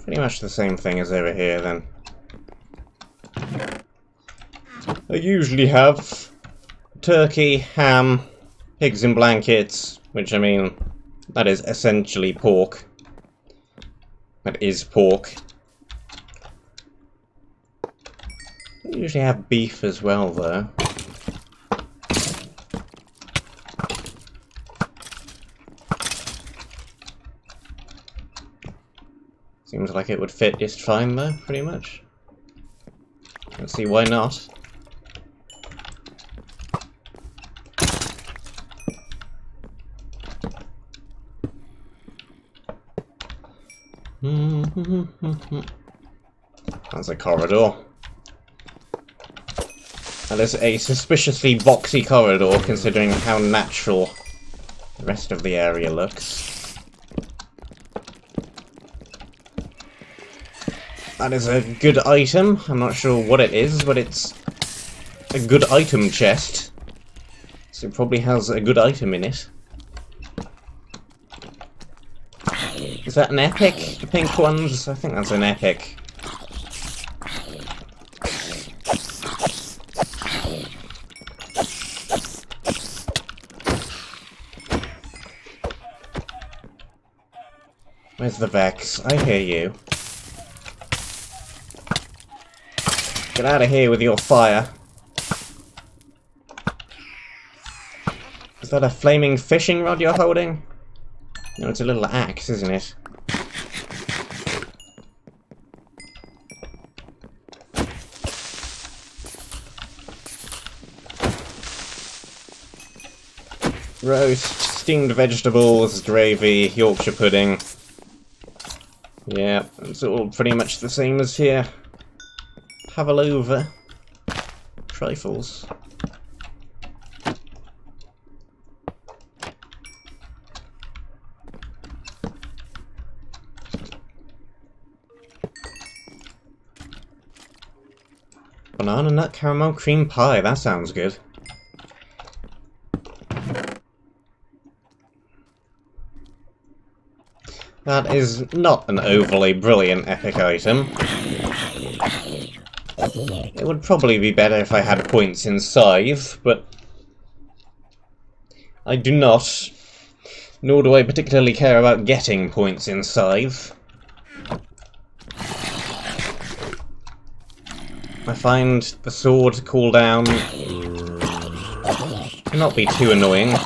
Pretty much the same thing as over here, then. I usually have turkey, ham, pigs in blankets, which, I mean, that is essentially pork. That is pork. I usually have beef as well, though. Seems like it would fit just fine, though, pretty much. Let's see why not. That's a corridor. That is a suspiciously boxy corridor, considering how natural the rest of the area looks. That is a good item. I'm not sure what it is, but it's a good item chest. So it probably has a good item in it. Is that an epic? The pink ones? I think that's an epic. Where's the Vex? I hear you. Get out of here with your fire. Is that a flaming fishing rod you're holding? No, it's a little axe, isn't it? Roast, steamed vegetables, gravy, Yorkshire pudding. Yeah, it's all pretty much the same as here. Pavlova. Trifles. Banana nut caramel cream pie, that sounds good. That is not an overly brilliant epic item. It would probably be better if I had points in Scythe, but I do not, nor do I particularly care about getting points in Scythe. I find the sword cooldown cannot be too annoying.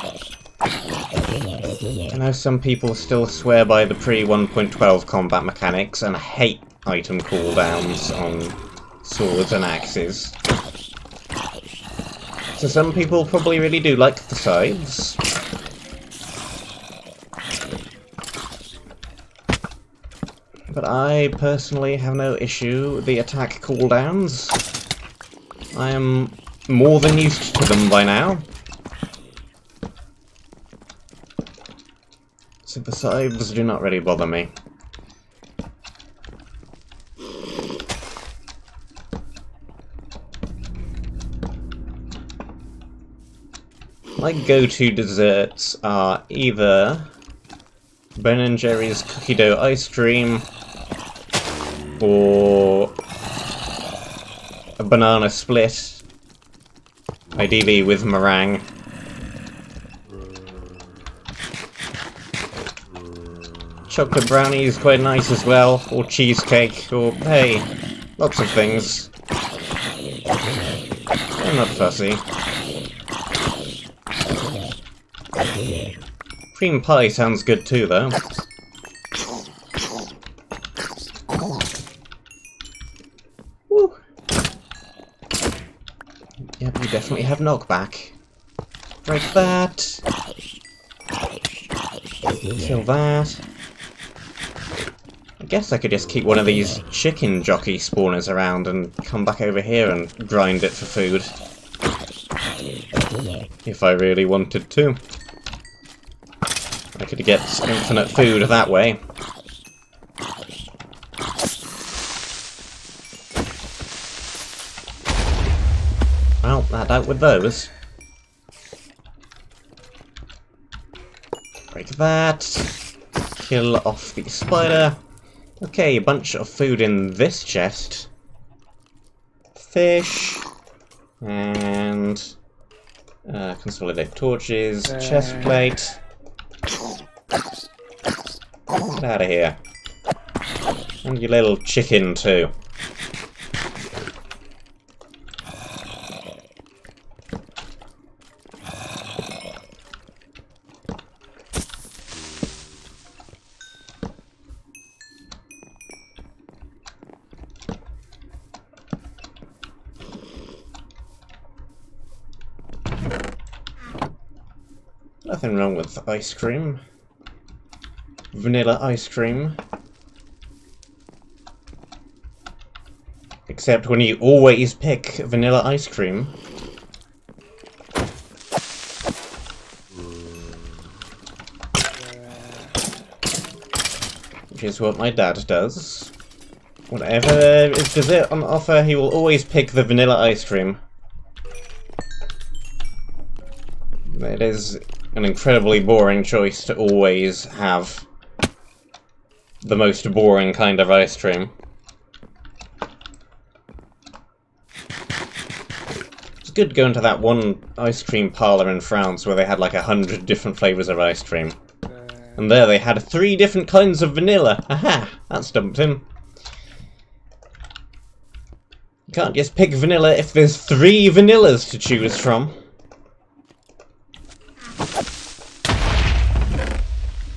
I know some people still swear by the pre-1.12 combat mechanics and hate item cooldowns on swords and axes. So some people probably really do like the scythes. But I personally have no issue with the attack cooldowns. I am more than used to them by now. So the scythes do not really bother me. My go-to desserts are either Ben & Jerry's cookie dough ice cream or a banana split, ideally with meringue. Chocolate brownie is quite nice as well, or cheesecake, or hey, lots of things. I'm not fussy. Cream pie sounds good too, though. Woo. Yep, you definitely have knockback. Break that. Kill that. I guess I could just keep one of these chicken jockey spawners around and come back over here and grind it for food. If I really wanted to. I could get infinite food that way. Well, that out with those. Break that. Kill off the spider. Okay, a bunch of food in this chest. Fish. And consolidate torches. Chest plate. Get out of here. And your little chicken too. Nothing wrong with ice cream. Vanilla ice cream. Except when you always pick vanilla ice cream. Which is what my dad does. Whatever is dessert on offer, he will always pick the vanilla ice cream. It is an incredibly boring choice to always have the most boring kind of ice cream. It's good going to that one ice cream parlour in France where they had like 100 different flavours of ice cream. And there they had 3 different kinds of vanilla. Aha! That stumped him. You can't just pick vanilla if there's 3 vanillas to choose from.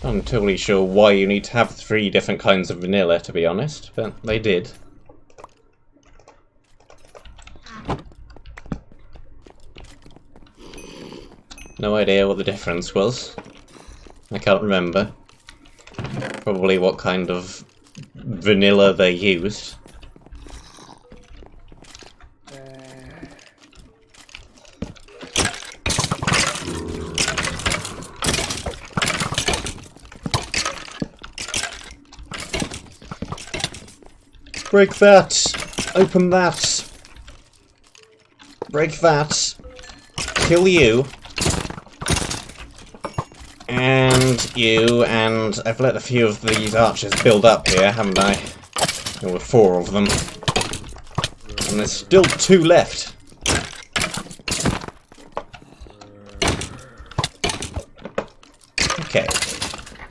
I'm totally sure why you need to have 3 different kinds of vanilla, to be honest, but they did. No idea what the difference was. I can't remember. Probably what kind of vanilla they used. Break that! Open that! Break that! Kill you! And you, and I've let a few of these archers build up here, haven't I? There were 4 of them. And there's still 2 left. Okay.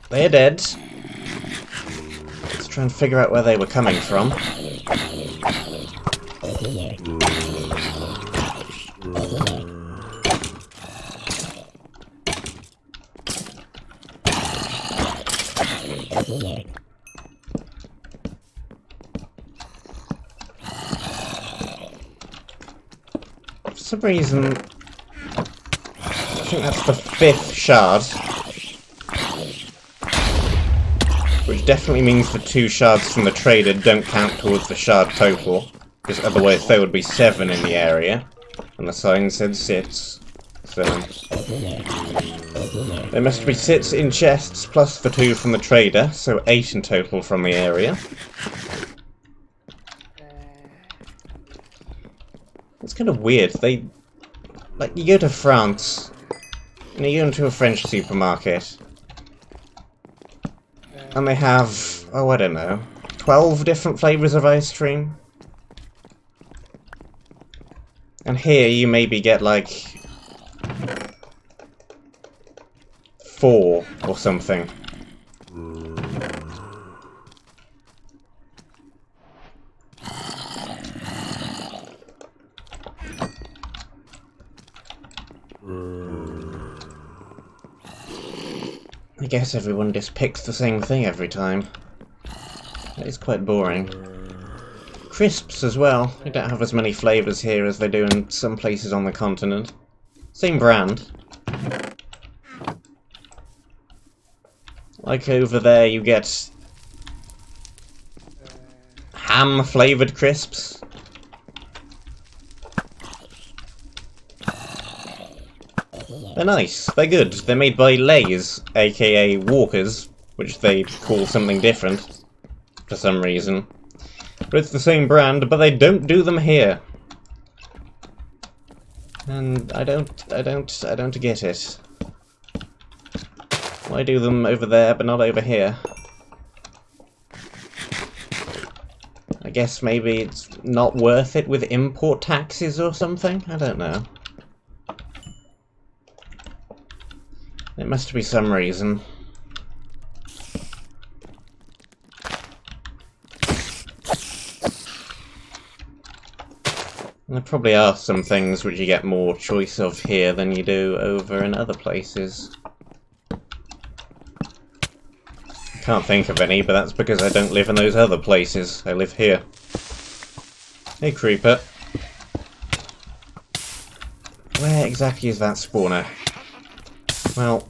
They're dead. Let's try and figure out where they were coming from. For some reason, I think that's the 5th shard. Which definitely means the 2 shards from the trader don't count towards the shard total, because otherwise there would be 7 in the area, and the sign said 6. So there must be 6 in chests plus the 2 from the trader, so 8 in total from the area. It's kind of weird. Like, you go to France, and you go into a French supermarket, and they have, oh, I don't know, 12 different flavours of ice cream. And here you maybe get, like, 4 or something. I guess everyone just picks the same thing every time. That is quite boring. Crisps as well. They don't have as many flavours here as they do in some places on the continent. Same brand. Like over there you get ham flavoured crisps. They're nice, they're good. They're made by Lay's, aka Walkers, which they call something different for some reason. But it's the same brand, but they don't do them here. And I don't get it. Why do them over there but not over here? I guess maybe it's not worth it with import taxes or something? I don't know. It must be some reason. There probably are some things which you get more choice of here than you do over in other places. Can't think of any, but that's because I don't live in those other places. I live here. Hey, creeper. Where exactly is that spawner? Well,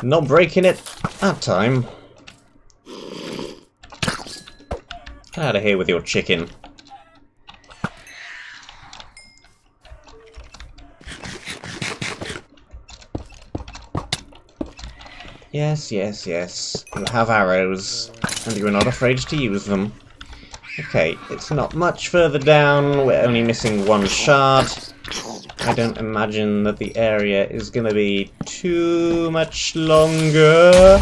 not breaking it that time. Get out of here with your chicken. Yes, yes, yes. You have arrows, and you're not afraid to use them. Okay, it's not much further down. We're only missing 1 shard. I don't imagine that the area is going to be too much longer.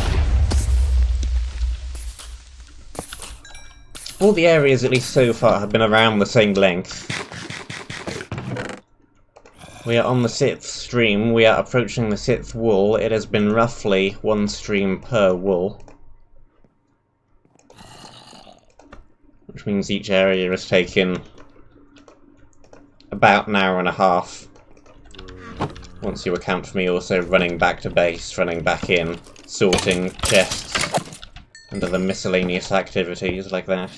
All the areas, at least so far, have been around the same length. We are on the 6th stream. We are approaching the 6th wool. It has been roughly 1 stream per wool. Which means each area has taken about an hour and a half. Once you account for me also running back to base, running back in, sorting chests, and other miscellaneous activities like that.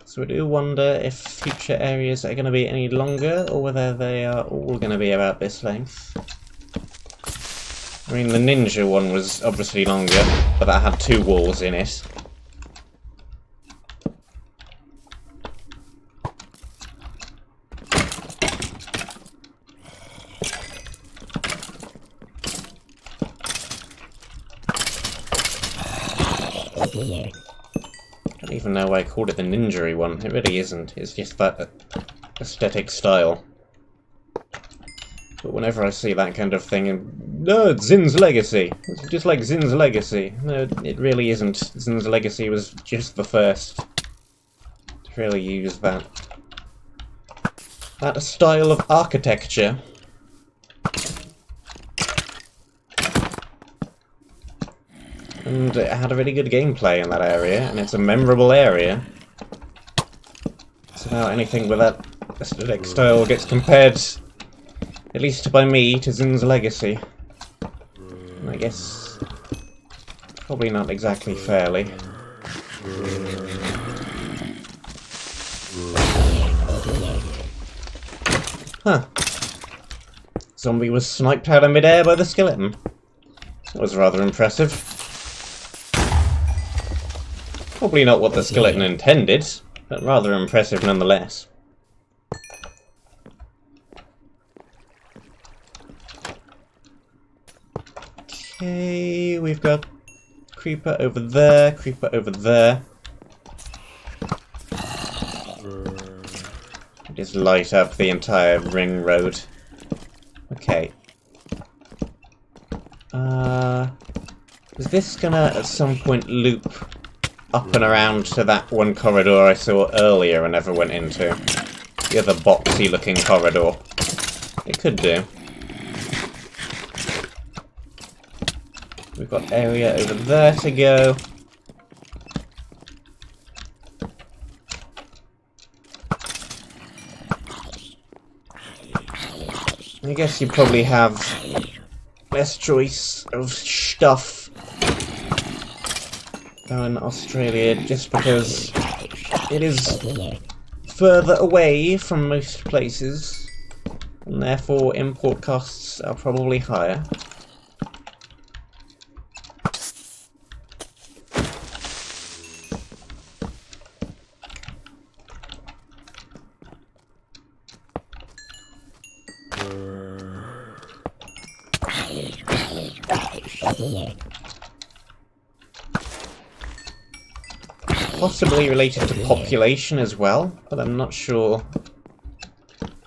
So I do wonder if future areas are going to be any longer, or whether they are all going to be about this length. I mean, the ninja one was obviously longer, but that had 2 walls in it. I don't even know why I called it the ninja one. It really isn't. It's just that aesthetic style. But whenever I see that kind of thing, and no, it's Zin's Legacy. It's just like Zin's Legacy. No, it really isn't. Zin's Legacy was just the first to really use that style of architecture. And it had a really good gameplay in that area, and it's a memorable area. So now anything with that aesthetic style gets compared, at least by me, to Zin's Legacy. And I guess probably not exactly fairly. Huh. Zombie was sniped out of midair by the skeleton. That was rather impressive. Probably not what the skeleton intended, but rather impressive nonetheless. Okay, we've got creeper over there, creeper over there. Just light up the entire ring road. Okay. Is this gonna at some point loop up and around to that one corridor I saw earlier and never went into? The other boxy looking corridor. It could do. We've got area over there to go. I guess you probably have less choice of stuff in Australia just because it is further away from most places, and therefore import costs are probably higher. Possibly related to population as well, but I'm not sure.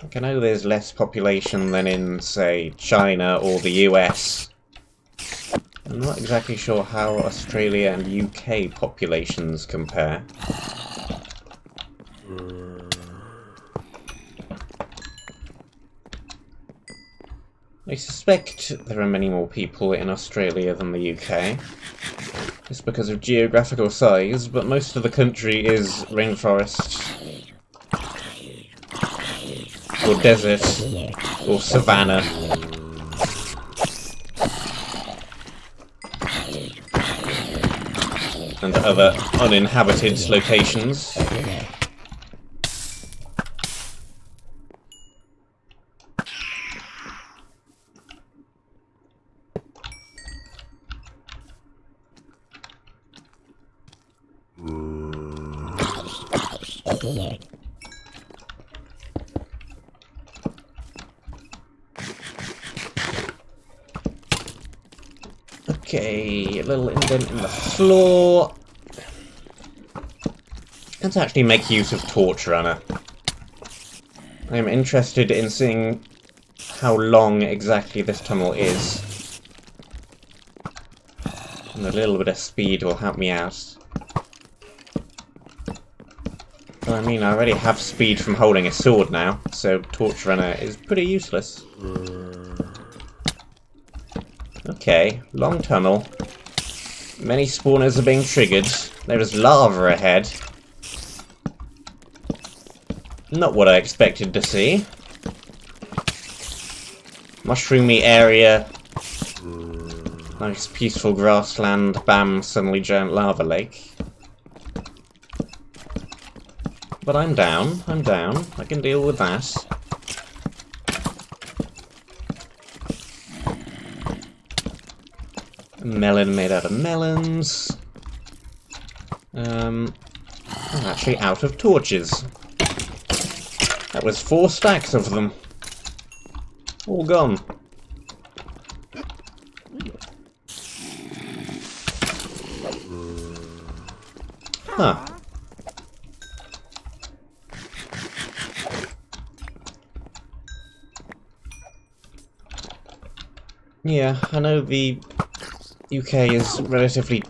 Like, I know there's less population than in, say, China or the US. I'm not exactly sure how Australia and UK populations compare. I suspect there are many more people in Australia than the UK. Just because of geographical size, but most of the country is rainforest, or desert, or savanna. And other uninhabited locations. Okay, a little indent in the floor. Let's actually make use of Torch Runner. I'm interested in seeing how long exactly this tunnel is. And a little bit of speed will help me out. Well, I mean, I already have speed from holding a sword now, so Torch Runner is pretty useless. Okay, long tunnel. Many spawners are being triggered. There is lava ahead. Not what I expected to see. Mushroomy area. Nice peaceful grassland. Bam, suddenly giant lava lake. But I'm down. I'm down. I can deal with that. A melon made out of melons. I'm actually out of torches. That was 4 stacks of them. All gone. Huh. Yeah, I know the UK is relatively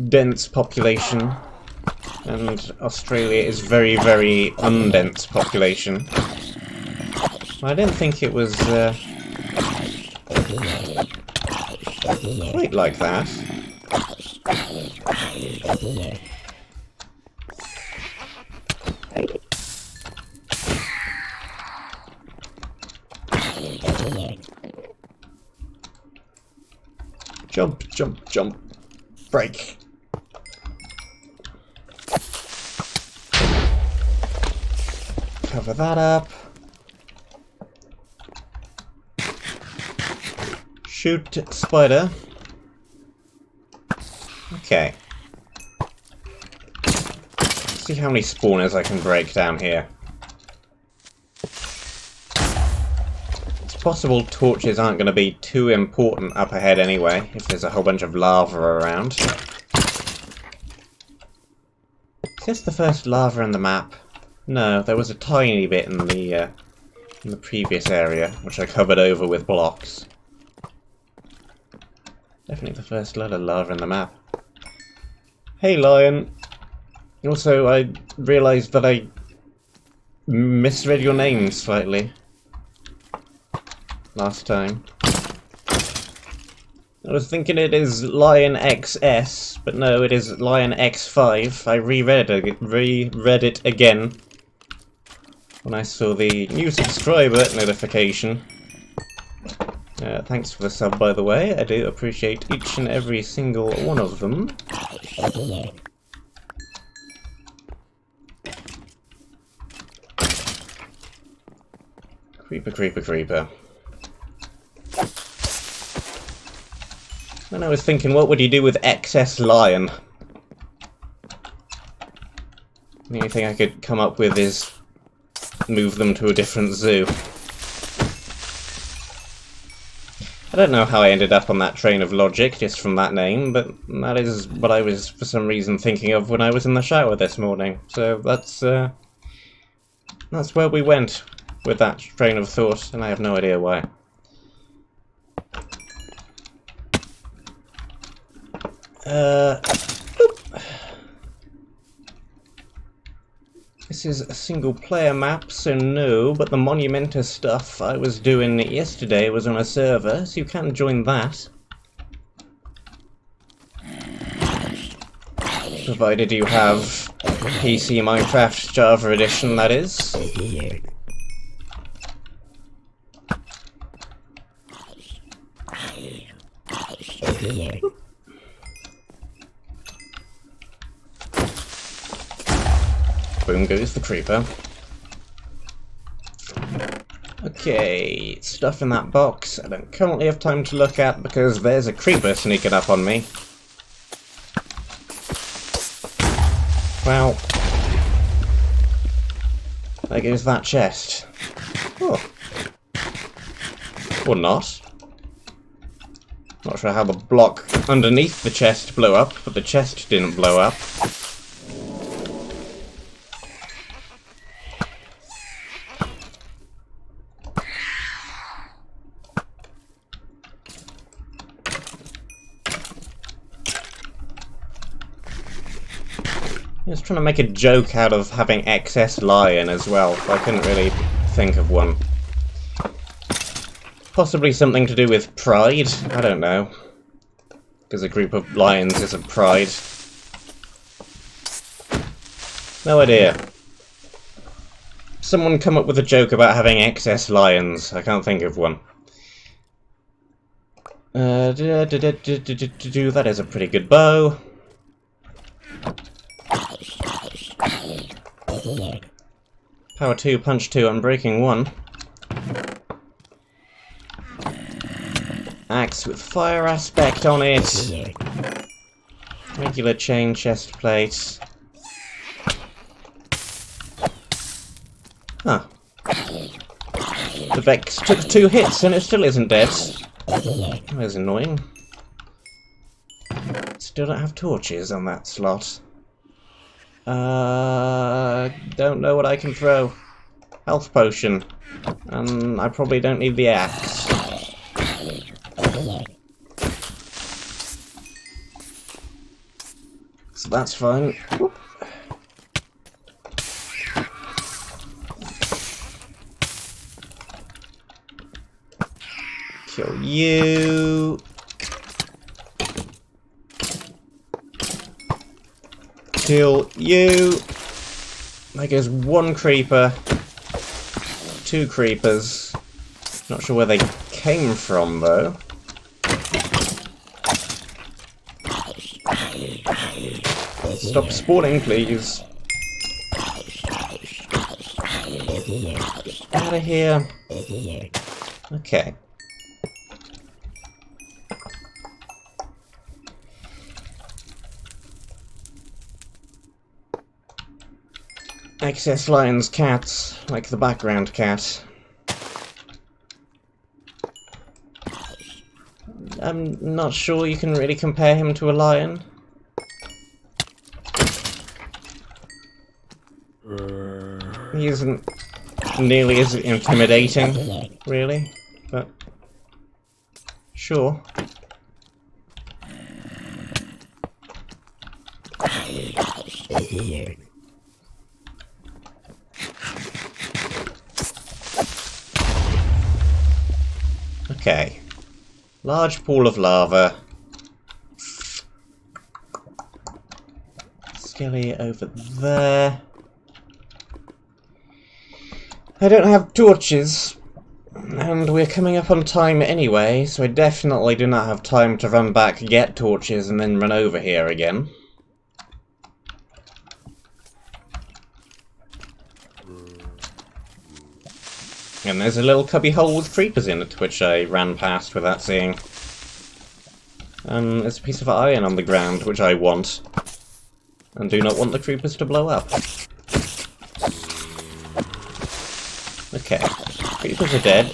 dense population, and Australia is very, very undense population. I didn't think it was quite like that. Jump, jump, jump. Break. Cover that up. Shoot spider. Okay. Let's see how many spawners I can break down here. It's possible torches aren't going to be too important up ahead anyway, if there's a whole bunch of lava around. Is this the first lava in the map? No, there was a tiny bit in the previous area, which I covered over with blocks. Definitely the first lot of lava in the map. Hey, lion! Also, I realised that I misread your name slightly last time. I was thinking it is Lion XS, but no, it is Lion X5. I reread it again when I saw the new subscriber notification. Thanks for the sub, by the way. I do appreciate each and every single one of them. Creeper, creeper, creeper. Then I was thinking, what would you do with XS Lion? The only thing I could come up with is move them to a different zoo. I don't know how I ended up on that train of logic just from that name, but that is what I was for some reason thinking of when I was in the shower this morning. So that's where we went with that train of thought, and I have no idea why. This is a single player map, so no, but the Monumenta stuff I was doing yesterday was on a server, so you can join that. Provided you have PC Minecraft Java Edition, that is. Boom goes the creeper. Okay, stuff in that box I don't currently have time to look at because there's a creeper sneaking up on me. Wow. There goes that chest. Oh. Or not. Not sure how the block underneath the chest blew up, but the chest didn't blow up. I was trying to make a joke out of having excess lion as well, but I couldn't really think of one. Possibly something to do with pride? I don't know. Because a group of lions is a pride. No idea. Someone come up with a joke about having excess lions. I can't think of one. That is a pretty good bow. Power 2, punch 2, I'm breaking 1. Axe with fire aspect on it. Regular chain chest plate. Huh. The Vex took 2 hits and it still isn't dead. That's annoying. Still don't have torches on that slot. Don't know what I can throw. Health potion. And I probably don't need the axe. So that's fine. Whoop. Kill you. Kill you. There goes 1 creeper. 2 creepers. Not sure where they came from though. Stop spawning, please. Out of here. Okay. Excess lions, cats, like the background cat. I'm not sure you can really compare him to a lion. He isn't nearly as intimidating, really, but sure. Okay. Large pool of lava. Skelly over there. I don't have torches, and we're coming up on time anyway, so I definitely do not have time to run back, get torches, and then run over here again. And there's a little cubby hole with creepers in it, which I ran past without seeing. There's a piece of iron on the ground, which I want. And do not want the creepers to blow up. Okay. Creepers are dead.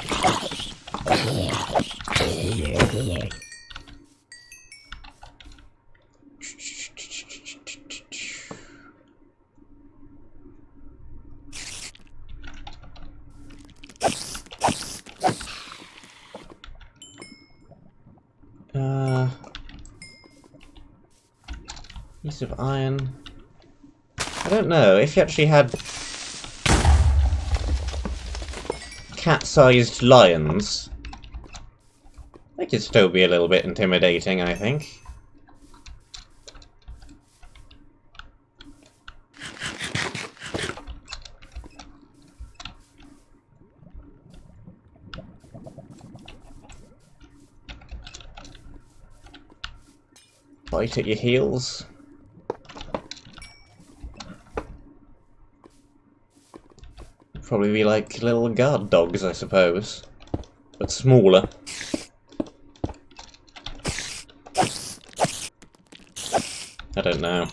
Piece of iron. I don't know, if you actually had cat-sized lions, they could still be a little bit intimidating, I think. Bite at your heels. Probably be like little guard dogs, I suppose. But smaller. I don't know.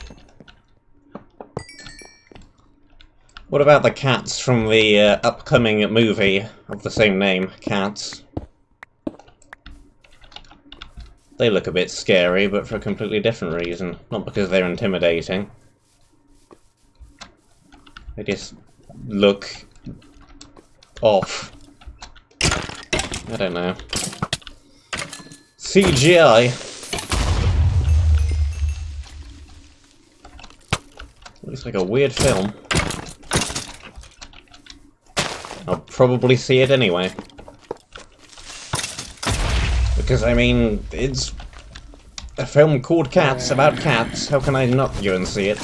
What about the cats from the upcoming movie of the same name, Cats? They look a bit scary, but for a completely different reason. Not because they're intimidating. They just look off. I don't know. CGI! Looks like a weird film. I'll probably see it anyway. Because, I mean, it's a film called Cats, about cats. How can I not go and see it?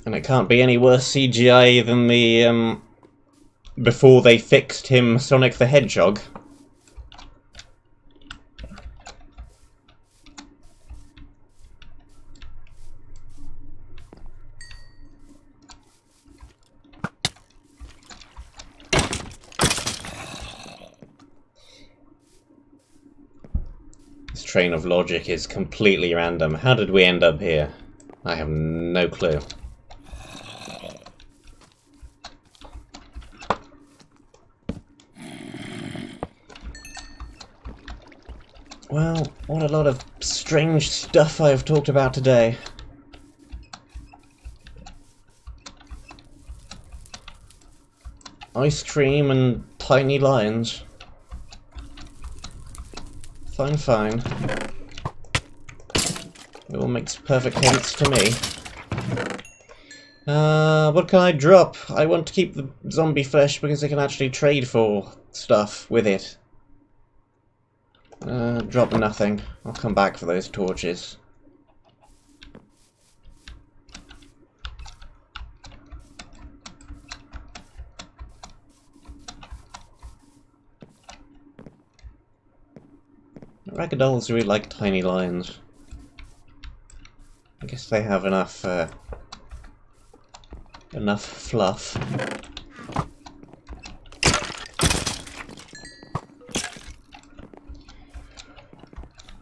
And it can't be any worse CGI than the, before they fixed him Sonic the Hedgehog. This train of logic is completely random. How did we end up here? I have no clue. Well, what a lot of strange stuff I've talked about today. Ice cream and tiny lions. Fine, fine. It all makes perfect sense to me. What can I drop? I want to keep the zombie flesh because I can actually trade for stuff with it. Drop nothing. I'll come back for those torches. Raggadolls really like tiny lions. I guess they have enough, enough fluff.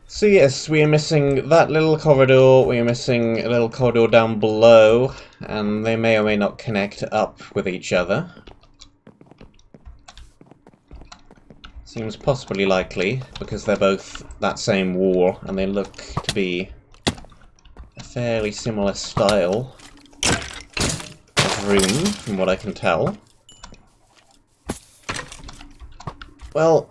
So yes, we are missing that little corridor, we are missing a little corridor down below, and they may or may not connect up with each other. Seems possibly likely, because they're both that same wall, and they look to be a fairly similar style of room, from what I can tell. Well,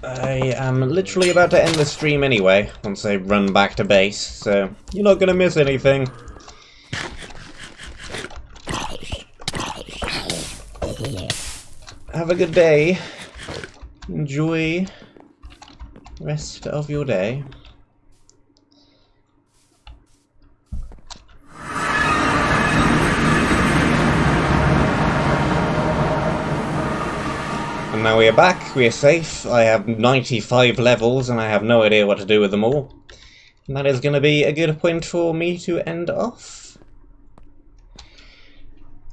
I am literally about to end the stream anyway, once I run back to base, so you're not gonna miss anything. Have a good day. Enjoy the rest of your day. And now we are back, we are safe. I have 95 levels and I have no idea what to do with them all. And that is going to be a good point for me to end off.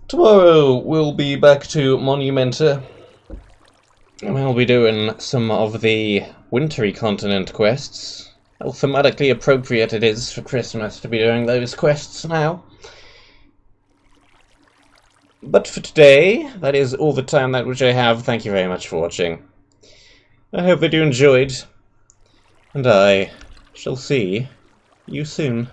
Tomorrow we'll be back to Monumenta. And we'll be doing some of the Wintry Continent quests. How thematically appropriate it is for Christmas to be doing those quests now. But for today, that is all the time that which I have. Thank you very much for watching. I hope that you enjoyed, and I shall see you soon.